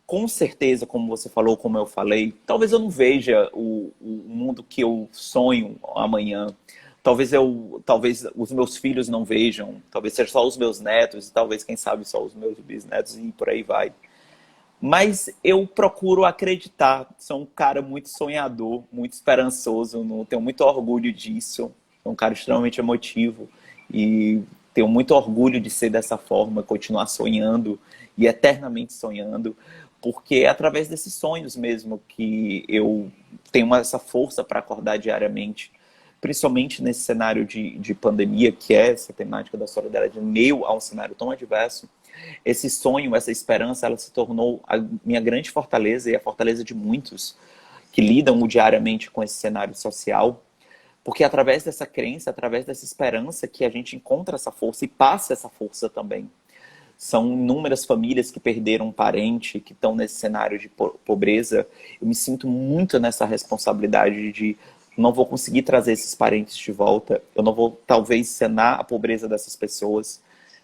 com certeza, como você falou, como eu falei, talvez eu não veja o mundo que eu sonho amanhã. Talvez os meus filhos não vejam, talvez seja só os meus netos, e talvez, quem sabe, só os meus bisnetos e por aí vai. Mas eu procuro acreditar. Sou um cara muito sonhador, muito esperançoso, não tenho muito orgulho disso. Sou um cara extremamente emotivo e tenho muito orgulho de ser dessa forma, continuar sonhando e eternamente sonhando, porque é através desses sonhos mesmo que eu tenho essa força para acordar diariamente, principalmente nesse cenário de pandemia, que é essa temática da solidariedade, meio a um cenário tão adverso. Esse sonho, essa esperança, ela se tornou a minha grande fortaleza e a fortaleza de muitos que lidam diariamente com esse cenário social, porque é através dessa crença, através dessa esperança que a gente encontra essa força e passa essa força também. São inúmeras famílias que perderam um parente, que estão nesse cenário de pobreza. Eu me sinto muito nessa responsabilidade de não vou conseguir trazer esses parentes de volta, eu não vou talvez sanar a pobreza dessas pessoas,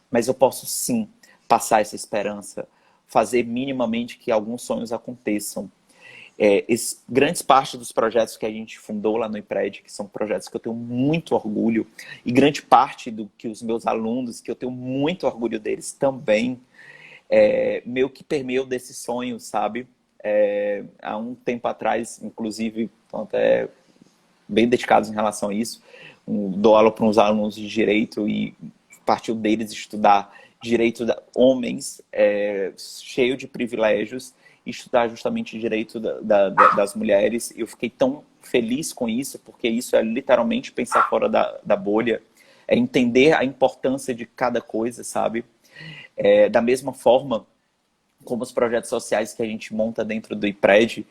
mas eu posso sim passar essa esperança, fazer minimamente que alguns sonhos aconteçam. Grandes partes dos projetos que a gente fundou lá no IPRED, que são projetos que eu tenho muito orgulho, e grande parte do que os meus alunos, que eu tenho muito orgulho deles também, meio que permeio desse sonho, sabe? Há um tempo atrás, inclusive, estão até bem dedicados em relação a isso, dou aula para uns alunos de direito e partiu deles estudar direito de homens cheio de privilégios, estudar justamente direito das mulheres. Eu fiquei tão feliz com isso, porque isso é literalmente pensar fora da bolha, é entender a importância de cada coisa, sabe? Da mesma forma como os projetos sociais que a gente monta dentro do IPRED,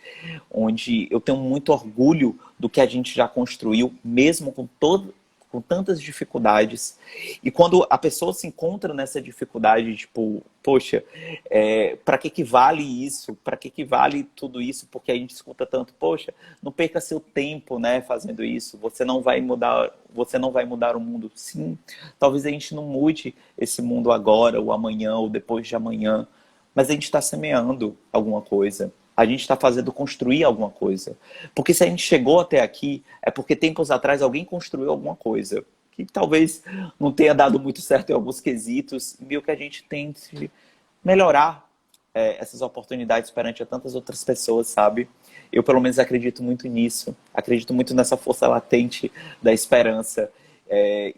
onde eu tenho muito orgulho do que a gente já construiu, mesmo com tantas dificuldades. E quando a pessoa se encontra nessa dificuldade, tipo, poxa, para que vale isso? Para que vale tudo isso? Porque a gente escuta tanto, poxa, não perca seu tempo, né, fazendo isso. Você não vai mudar o mundo. Sim, talvez a gente não mude esse mundo agora, ou amanhã, ou depois de amanhã, mas a gente está semeando alguma coisa. A gente está fazendo construir alguma coisa. Porque se a gente chegou até aqui, é porque tempos atrás alguém construiu alguma coisa. Que talvez não tenha dado muito certo em alguns quesitos. E o que a gente tente melhorar essas oportunidades perante a tantas outras pessoas, sabe? Eu, pelo menos, acredito muito nisso. Acredito muito nessa força latente da esperança.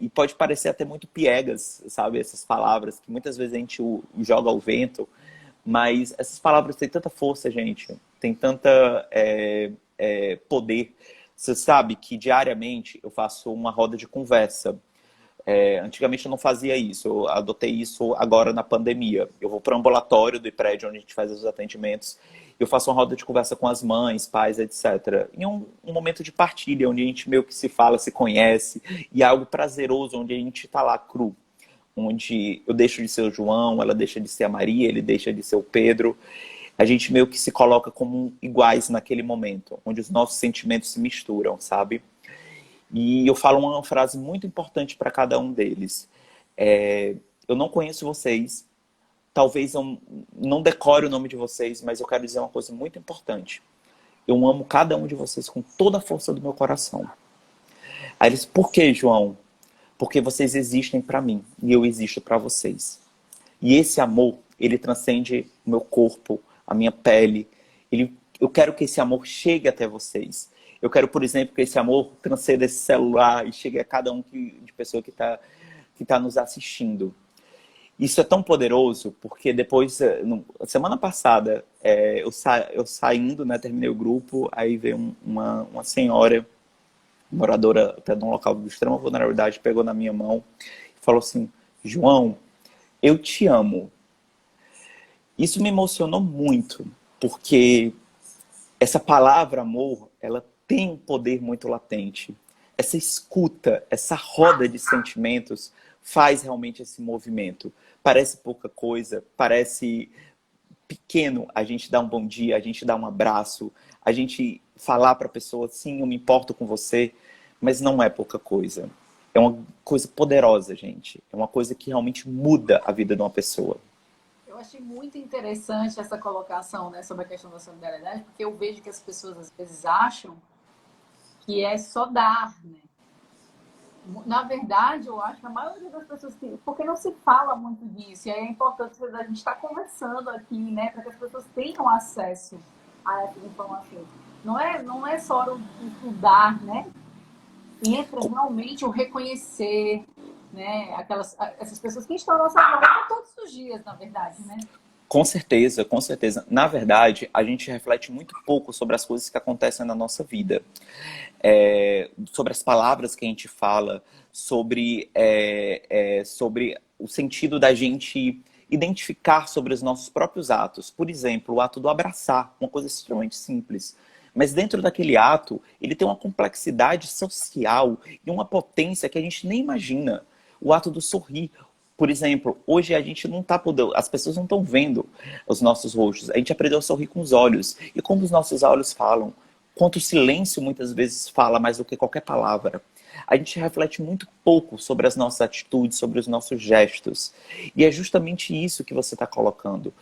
E pode parecer até muito piegas, sabe? Essas palavras que muitas vezes a gente joga ao vento. Mas essas palavras têm tanta força, gente. Tem tanta poder. Você sabe que diariamente eu faço uma roda de conversa. Antigamente eu não fazia isso. Eu adotei isso agora na pandemia. Eu vou para o ambulatório do prédio onde a gente faz os atendimentos. Eu faço uma roda de conversa com as mães, pais, etc. Em um momento de partilha, onde a gente meio que se fala, se conhece. E é algo prazeroso, onde a gente está lá cru, onde eu deixo de ser o João, ela deixa de ser a Maria, ele deixa de ser o Pedro. A gente meio que se coloca como iguais naquele momento, onde os nossos sentimentos se misturam, sabe? E eu falo uma frase muito importante para cada um deles. Eu não conheço vocês, talvez eu não decore o nome de vocês, mas eu quero dizer uma coisa muito importante. Eu amo cada um de vocês com toda a força do meu coração. Aí eles, por que, João? Porque vocês existem para mim e eu existo para vocês. E esse amor, ele transcende o meu corpo, a minha pele. Eu quero que esse amor chegue até vocês. Eu quero, por exemplo, que esse amor transcenda esse celular e chegue a cada um de pessoa que tá nos assistindo. Isso é tão poderoso, porque depois, semana passada, eu saindo, né, terminei o grupo, aí veio uma senhora, moradora até de um local de extrema vulnerabilidade, pegou na minha mão e falou assim, João, eu te amo. Isso me emocionou muito, porque essa palavra amor, ela tem um poder muito latente. Essa escuta, essa roda de sentimentos faz realmente esse movimento. Parece pouca coisa, parece pequeno a gente dar um bom dia, a gente dar um abraço, a gente falar para a pessoa, sim, eu me importo com você, mas não é pouca coisa. É uma coisa poderosa, gente. É uma coisa que realmente muda a vida de uma pessoa. Eu achei muito interessante essa colocação, né, sobre a questão da solidariedade, porque eu vejo que as pessoas às vezes acham que é só dar, né? Na verdade, eu acho que a maioria das pessoas que... Porque não se fala muito disso, e aí é importante a gente estar conversando aqui, né, para que as pessoas tenham acesso a essas informações. Não é só o dar, né? Entra realmente o reconhecer, né, essas pessoas que estão à nossa volta todos os dias, na verdade, né? Com certeza, com certeza. Na verdade, a gente reflete muito pouco sobre as coisas que acontecem na nossa vida. Sobre as palavras que a gente fala, sobre o sentido da gente identificar sobre os nossos próprios atos. Por exemplo, o ato do abraçar, uma coisa extremamente simples. Mas dentro daquele ato, ele tem uma complexidade social e uma potência que a gente nem imagina. O ato do sorrir. Por exemplo, hoje a gente não está podendo, as pessoas não estão vendo os nossos rostos. A gente aprendeu a sorrir com os olhos. E como os nossos olhos falam, quanto o silêncio muitas vezes fala mais do que qualquer palavra. A gente reflete muito pouco sobre as nossas atitudes, sobre os nossos gestos. E é justamente isso que você está colocando.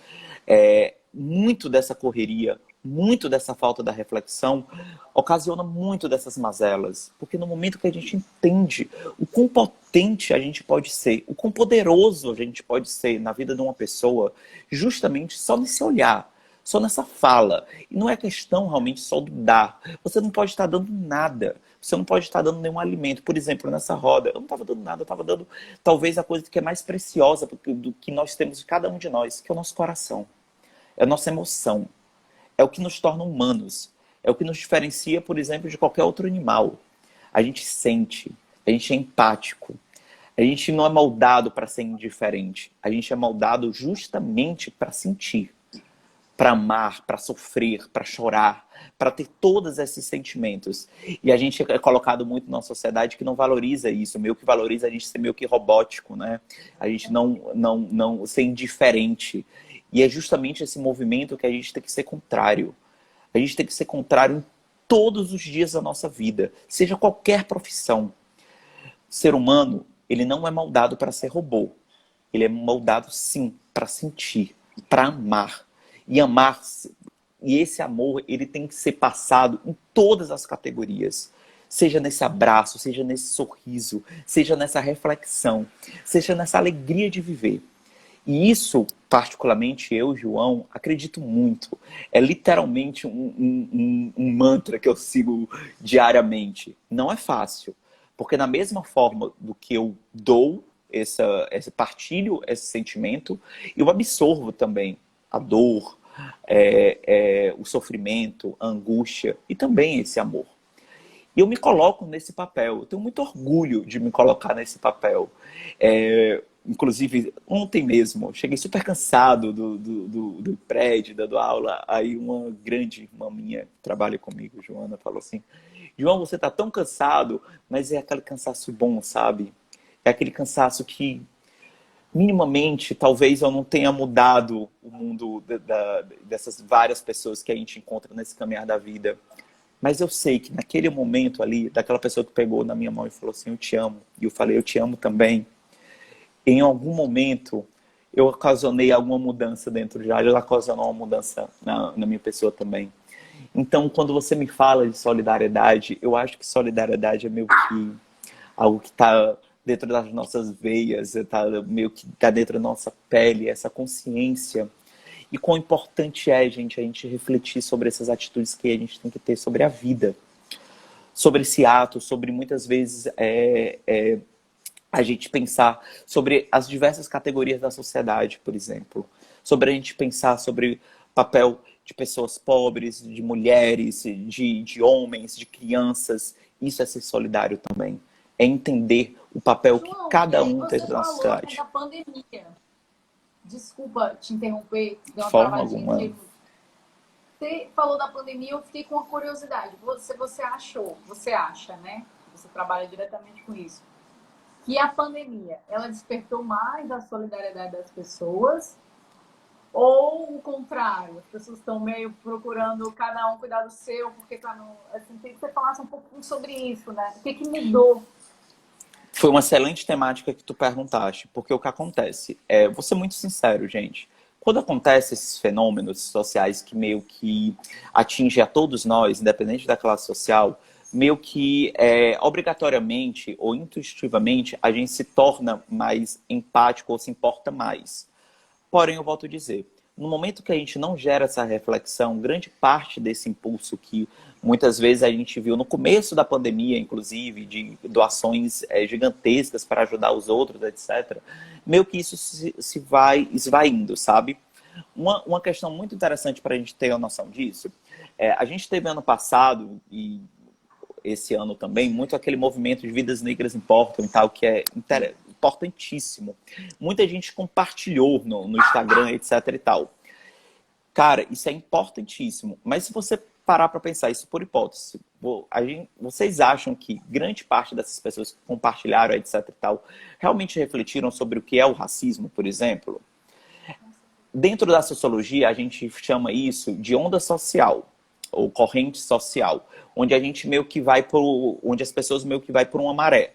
Muito dessa correria, muito dessa falta da reflexão, ocasiona muito dessas mazelas. Porque no momento que a gente entende o quão potente a gente pode ser, o quão poderoso a gente pode ser na vida de uma pessoa, justamente só nesse olhar, só nessa fala. E não é questão realmente só do dar. Você não pode estar dando nada. Você não pode estar dando nenhum alimento. Por exemplo, nessa roda, eu não estava dando nada, eu estava dando talvez a coisa que é mais preciosa do que nós temos de cada um de nós, que é o nosso coração. É a nossa emoção. É o que nos torna humanos. É o que nos diferencia, por exemplo, de qualquer outro animal. A gente sente, a gente é empático. A gente não é moldado para ser indiferente. A gente é moldado justamente para sentir, para amar, para sofrer, para chorar, para ter todos esses sentimentos. E a gente é colocado muito numa sociedade que não valoriza isso, meio que valoriza a gente ser meio que robótico, né? A gente não ser indiferente. E é justamente esse movimento que a gente tem que ser contrário. A gente tem que ser contrário em todos os dias da nossa vida, seja qualquer profissão. O ser humano, ele não é moldado para ser robô. Ele é moldado, sim, para sentir, para amar. E amar, e esse amor, ele tem que ser passado em todas as categorias. Seja nesse abraço, seja nesse sorriso, seja nessa reflexão, seja nessa alegria de viver. E isso, particularmente eu, João, acredito muito. É literalmente um mantra que eu sigo diariamente. Não é fácil, porque da mesma forma do que eu dou, esse partilho, esse sentimento, eu absorvo também a dor, o sofrimento, a angústia e também esse amor. E eu me coloco nesse papel. Eu tenho muito orgulho de me colocar nesse papel. Inclusive, ontem mesmo, cheguei super cansado do prédio, dando aula. Aí uma grande irmã minha que trabalha comigo, Joana, falou assim, João, você tá tão cansado, mas é aquele cansaço bom, sabe? É aquele cansaço que minimamente, talvez eu não tenha mudado o mundo dessas várias pessoas que a gente encontra nesse caminhar da vida. Mas eu sei que naquele momento ali, daquela pessoa que pegou na minha mão e falou assim, eu te amo. E eu falei, eu te amo também. Em algum momento, eu ocasionei alguma mudança dentro de ela ocasionou uma mudança na minha pessoa também. Então, quando você me fala de solidariedade, eu acho que solidariedade é meio que algo que está dentro das nossas veias, tá meio que está dentro da nossa pele, essa consciência. E quão importante é, gente, a gente refletir sobre essas atitudes que a gente tem que ter sobre a vida. Sobre esse ato, sobre muitas vezes a gente pensar sobre as diversas categorias da sociedade, por exemplo. Sobre a gente pensar sobre o papel de pessoas pobres, de mulheres, de homens, de crianças. Isso é ser solidário também. É entender o papel que João, e cada aí um tem você na falou assim sociedade. da pandemia. Desculpa te interromper, deu De uma forma travadinha alguma. aqui. Você falou da pandemia, eu fiquei com uma curiosidade. Você achou, você acha, né? Você trabalha diretamente com isso. Que a pandemia, ela despertou mais a solidariedade das pessoas ou o contrário? As pessoas estão meio procurando cada um cuidar do seu, porque tá no... Assim, tem que você falasse um pouquinho sobre isso, né? O que que mudou? Foi uma excelente temática que tu perguntaste, porque o que acontece? Vou ser muito sincero, gente. Quando acontecem esses fenômenos sociais que meio que atingem a todos nós, independente da classe social, meio que obrigatoriamente ou intuitivamente a gente se torna mais empático ou se importa mais. Porém, eu volto a dizer, no momento que a gente não gera essa reflexão, grande parte desse impulso que muitas vezes a gente viu no começo da pandemia, inclusive, de doações gigantescas para ajudar os outros, etc., meio que isso se vai esvaindo, sabe? Uma questão muito interessante para a gente ter a noção disso, a gente teve ano passado, e esse ano também, muito aquele movimento de Vidas Negras Importam e tal, que é importantíssimo. Muita gente compartilhou no Instagram, etc e tal. Cara, isso é importantíssimo. Mas se você parar para pensar isso por hipótese, vocês acham que grande parte dessas pessoas que compartilharam, etc e tal, realmente refletiram sobre o que é o racismo, por exemplo? Dentro da sociologia, a gente chama isso de onda social, ou corrente social, onde a gente meio que vai onde as pessoas meio que vai por uma maré.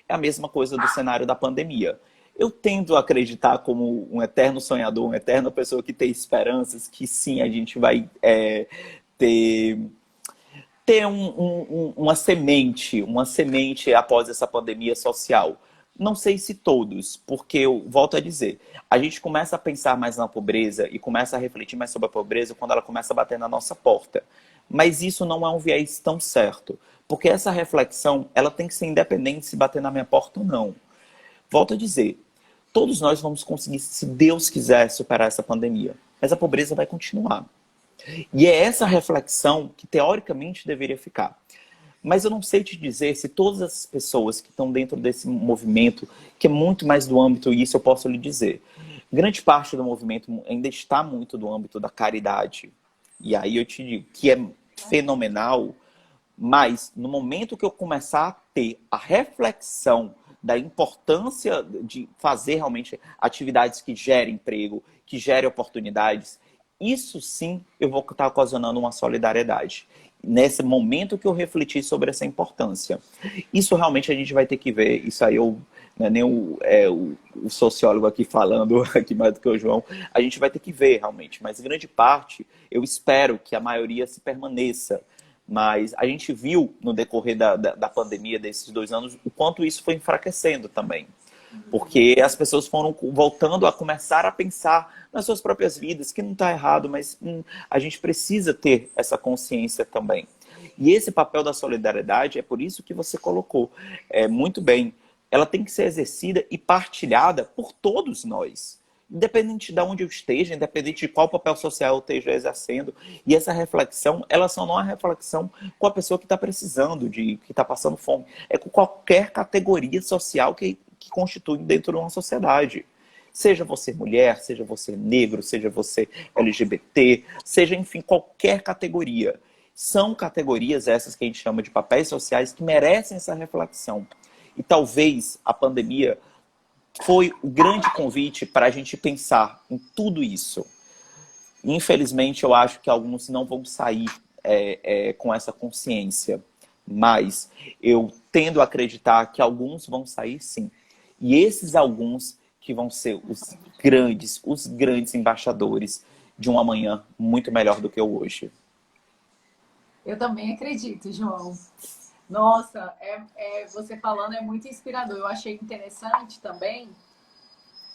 É a mesma coisa do cenário da pandemia. Eu tendo a acreditar como um eterno sonhador, uma eterna pessoa que tem esperanças, que sim, a gente vai ter uma semente após essa pandemia social. Não sei se todos, porque eu volto a dizer, a gente começa a pensar mais na pobreza e começa a refletir mais sobre a pobreza quando ela começa a bater na nossa porta. Mas isso não é um viés tão certo, porque essa reflexão ela tem que ser independente se bater na minha porta ou não. Volto a dizer, todos nós vamos conseguir, se Deus quiser, superar essa pandemia, mas a pobreza vai continuar. E é essa reflexão que teoricamente deveria ficar. Mas eu não sei te dizer se todas as pessoas que estão dentro desse movimento, que é muito mais do âmbito, e isso eu posso lhe dizer, grande parte do movimento ainda está muito do âmbito da caridade. E aí eu te digo que é fenomenal, mas no momento que eu começar a ter a reflexão da importância de fazer realmente atividades que gerem emprego, que gerem oportunidades, isso sim eu vou estar ocasionando uma solidariedade. Nesse momento que eu refleti sobre essa importância. Isso realmente a gente vai ter que ver, isso aí eu, não é nem o sociólogo aqui falando, aqui mais do que o João, a gente vai ter que ver realmente, mas grande parte, eu espero que a maioria se permaneça. Mas a gente viu no decorrer da pandemia desses 2 anos o quanto isso foi enfraquecendo também. Porque as pessoas foram voltando a começar a pensar nas suas próprias vidas, que não está errado, mas a gente precisa ter essa consciência também. E esse papel da solidariedade, é por isso que você colocou muito bem, ela tem que ser exercida e partilhada por todos nós. Independente de onde eu esteja, independente de qual papel social eu esteja exercendo. E essa reflexão, ela só não é reflexão com a pessoa que está precisando, que está passando fome. É com qualquer categoria social que constitui dentro de uma sociedade. Seja você mulher, seja você negro, seja você LGBT, seja, enfim, qualquer categoria. São categorias essas que a gente chama de papéis sociais que merecem essa reflexão. E talvez a pandemia foi o grande convite para a gente pensar em tudo isso. Infelizmente, eu acho que alguns não vão sair com essa consciência, mas eu tendo a acreditar que alguns vão sair sim. E esses alguns que vão ser os grandes embaixadores de um amanhã muito melhor do que o hoje. Eu também acredito, João. Nossa, você falando é muito inspirador. Eu achei interessante também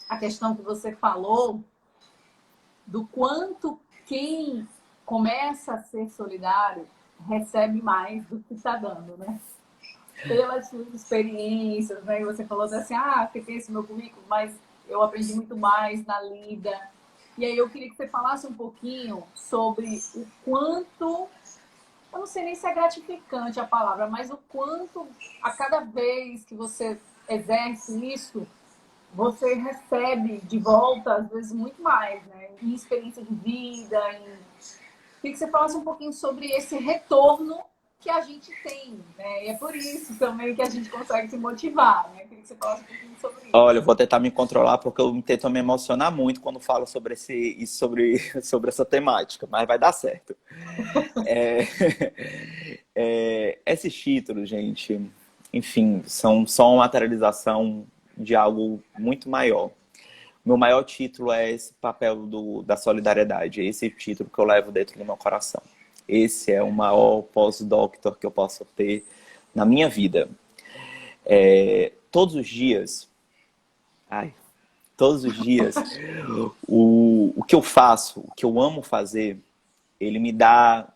a questão que você falou do quanto quem começa a ser solidário recebe mais do que está dando, né? Pelas suas experiências, né? E você falou assim, você tem esse meu currículo, mas eu aprendi muito mais na lida. E aí eu queria que você falasse um pouquinho sobre o quanto, eu não sei nem se é gratificante a palavra, mas o quanto a cada vez que você exerce isso, você recebe de volta, às vezes, muito mais, né? Em experiência de vida, Queria que você falasse um pouquinho sobre esse retorno que a gente tem, né? E é por isso também que a gente consegue se motivar, né? Queria que você falasse um pouquinho sobre isso. Olha, eu vou tentar me controlar porque eu tento me emocionar muito quando falo sobre essa temática, mas vai dar certo. É, esses títulos, gente, enfim, são só uma materialização de algo muito maior. Meu maior título é esse papel da solidariedade. Esse é o título que eu levo dentro do meu coração. Esse é o maior pós-doctor que eu posso ter na minha vida. Todos os dias, ai, todos os dias, o que eu faço, o que eu amo fazer, ele me dá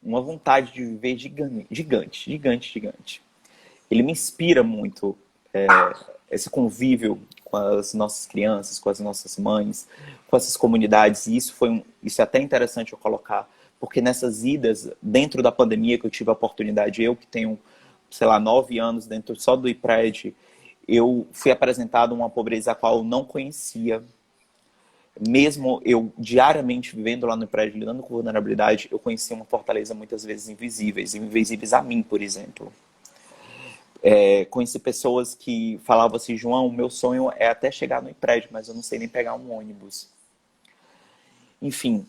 uma vontade de viver gigante, gigante, gigante. Ele me inspira muito, esse convívio com as nossas crianças, com as nossas mães, com essas comunidades. E isso é até interessante eu colocar, porque nessas idas, dentro da pandemia que eu tive a oportunidade, eu que tenho, sei lá, 9 anos dentro só do IPRED, eu fui apresentado a uma pobreza a qual eu não conhecia. Mesmo eu diariamente vivendo lá no IPRED, lidando com vulnerabilidade, eu conhecia uma fortaleza muitas vezes invisíveis a mim, por exemplo. Conheci pessoas que falavam assim, João, o meu sonho é até chegar no prédio, mas eu não sei nem pegar um ônibus. Enfim,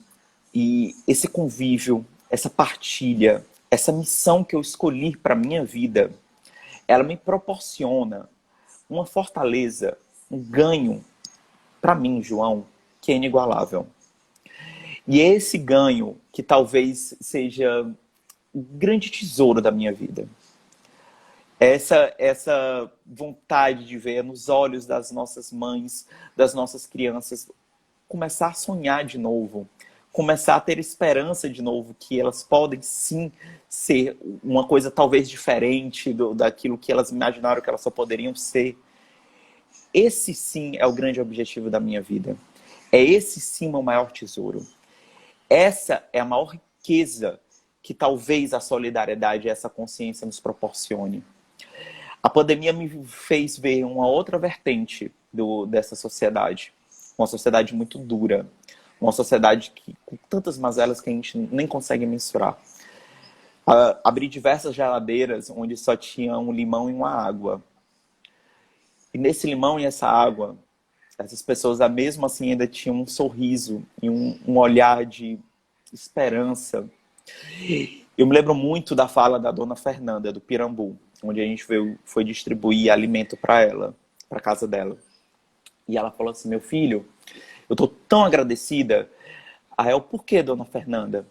e esse convívio, essa partilha, essa missão que eu escolhi para minha vida, ela me proporciona uma fortaleza, um ganho para mim, João, que é inigualável. E é esse ganho que talvez seja o grande tesouro da minha vida. Essa vontade de ver nos olhos das nossas mães, das nossas crianças, começar a sonhar de novo, começar a ter esperança de novo, que elas podem sim ser uma coisa talvez diferente daquilo que elas imaginaram que elas só poderiam ser. Esse sim é o grande objetivo da minha vida. É esse sim o maior tesouro. Essa é a maior riqueza que talvez a solidariedade e essa consciência nos proporcione. A pandemia me fez ver uma outra vertente dessa sociedade. Uma sociedade muito dura. Uma sociedade com tantas mazelas que a gente nem consegue mensurar. Abri diversas geladeiras onde só tinha um limão e uma água. E nesse limão e essa água, essas pessoas, mesmo assim, ainda tinham um sorriso e um olhar de esperança. Eu me lembro muito da fala da dona Fernanda, do Pirambu, onde a gente foi distribuir alimento para ela, para casa dela. E ela falou assim, meu filho, eu estou tão agradecida. Por que, dona Fernanda?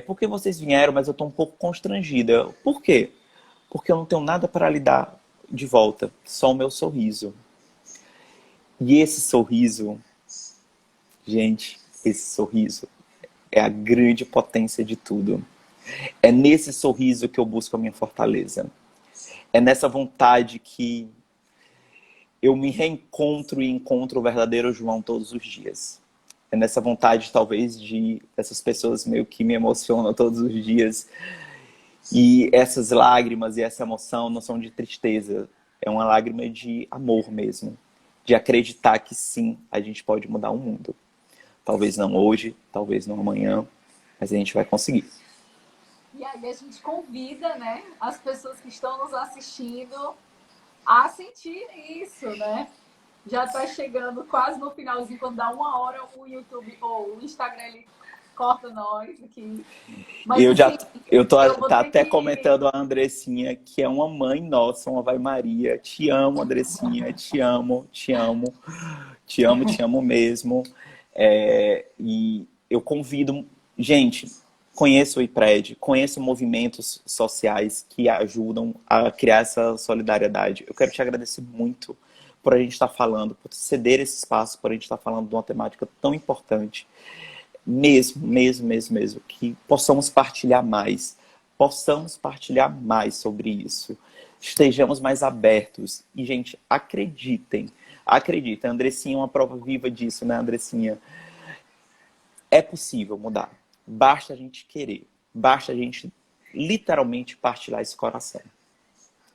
Porque vocês vieram, mas eu estou um pouco constrangida. Por quê? Porque eu não tenho nada para lhe dar de volta, só o meu sorriso. E esse sorriso, gente, esse sorriso é a grande potência de tudo. É nesse sorriso que eu busco a minha fortaleza. É nessa vontade que eu me reencontro e encontro o verdadeiro João todos os dias. É nessa vontade, talvez, de essas pessoas meio que me emocionam todos os dias. E essas lágrimas e essa emoção não são de tristeza. É uma lágrima de amor mesmo. De acreditar que sim, a gente pode mudar o mundo. Talvez não hoje, talvez não amanhã, mas a gente vai conseguir. E aí a gente convida, né, as pessoas que estão nos assistindo a sentir isso, né? Já está chegando quase no finalzinho, quando dá 1 hora, o YouTube ou o Instagram ele corta nós aqui. Mas Eu já, assim, eu tô eu vou tá ter até que. comentando a Andressinha, que é uma mãe nossa, uma Ave Maria. Te amo, Andressinha, te amo, te amo, te amo mesmo. E eu convido, gente, conheça o IPRED, conheça movimentos sociais que ajudam a criar essa solidariedade. Eu quero te agradecer muito por a gente estar falando, por ceder esse espaço, por a gente estar falando de uma temática tão importante. Mesmo, mesmo, mesmo, mesmo. Que possamos partilhar mais sobre isso. Estejamos mais abertos. E, gente, acreditem. Acreditem. A Andressinha é uma prova viva disso, né, Andressinha? É possível mudar. Basta a gente querer. Basta a gente literalmente partilhar esse coração.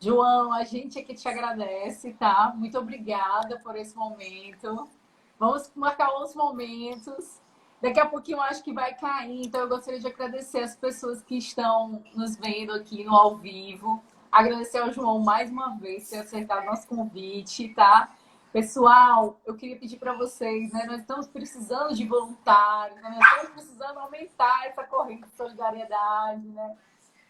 João, a gente aqui te agradece, tá? Muito obrigada por esse momento. Vamos marcar outros momentos. Daqui a pouquinho eu acho que vai cair, então eu gostaria de agradecer as pessoas que estão nos vendo aqui no ao vivo. Agradecer ao João mais uma vez por ter aceitado nosso convite, tá? Pessoal, eu queria pedir para vocês, né? Nós estamos precisando de voluntários, né? Nós estamos precisando aumentar essa corrente de solidariedade, né?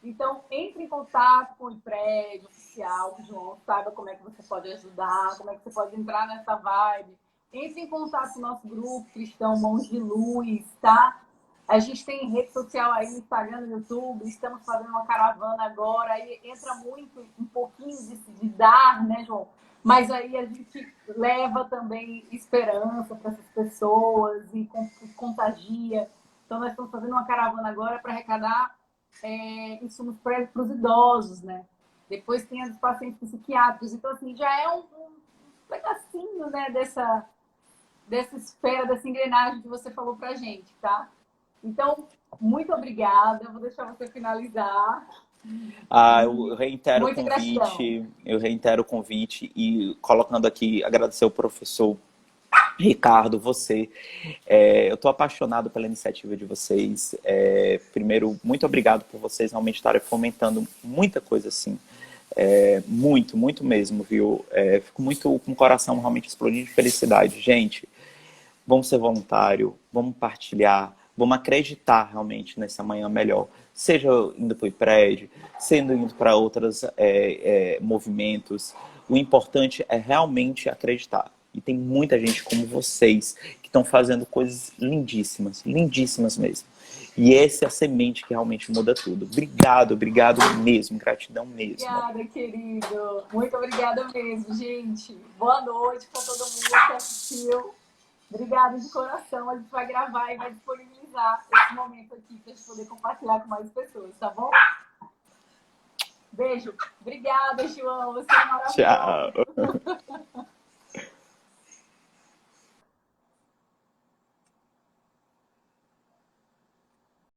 Então, entre em contato com o IPRED oficial, João, saiba como é que você pode ajudar, como é que você pode entrar nessa vibe. Entre em contato com o nosso grupo Cristão Mãos de Luz, tá? A gente tem rede social aí, no Instagram, no YouTube, estamos fazendo uma caravana agora, aí entra muito um pouquinho de dar, né, João? Mas aí a gente leva também esperança para essas pessoas e contagia. Então, nós estamos fazendo uma caravana agora para arrecadar insumos para os idosos, né? Depois tem os pacientes psiquiátricos. Então, assim, já é um pedacinho, né, dessa esfera, dessa engrenagem que você falou pra gente, tá? Então, muito obrigada. Eu vou deixar você finalizar. Eu E reitero o muita gratidão. convite, e colocando aqui, agradecer ao professor Ricardo, você. Eu estou apaixonado pela iniciativa de vocês. Primeiro, muito obrigado por vocês realmente estarem fomentando muita coisa assim. Muito, muito mesmo, viu? Fico muito com o coração realmente explodindo de felicidade. Gente, vamos ser voluntário, vamos partilhar, vamos acreditar realmente nessa manhã melhor. Seja indo para o IPRED, sendo indo para outros movimentos. O importante é realmente acreditar. E tem muita gente como vocês que estão fazendo coisas lindíssimas, lindíssimas mesmo. E essa é a semente que realmente muda tudo. Obrigado, obrigado mesmo, gratidão mesmo. Obrigada, querido. Muito obrigada mesmo, gente. Boa noite para todo mundo que assistiu. Obrigada de coração. A gente vai gravar e vai disponibilizar esse momento aqui para a gente poder compartilhar com mais pessoas, tá bom? Beijo. Obrigada, João. Você é Tchau. maravilhoso.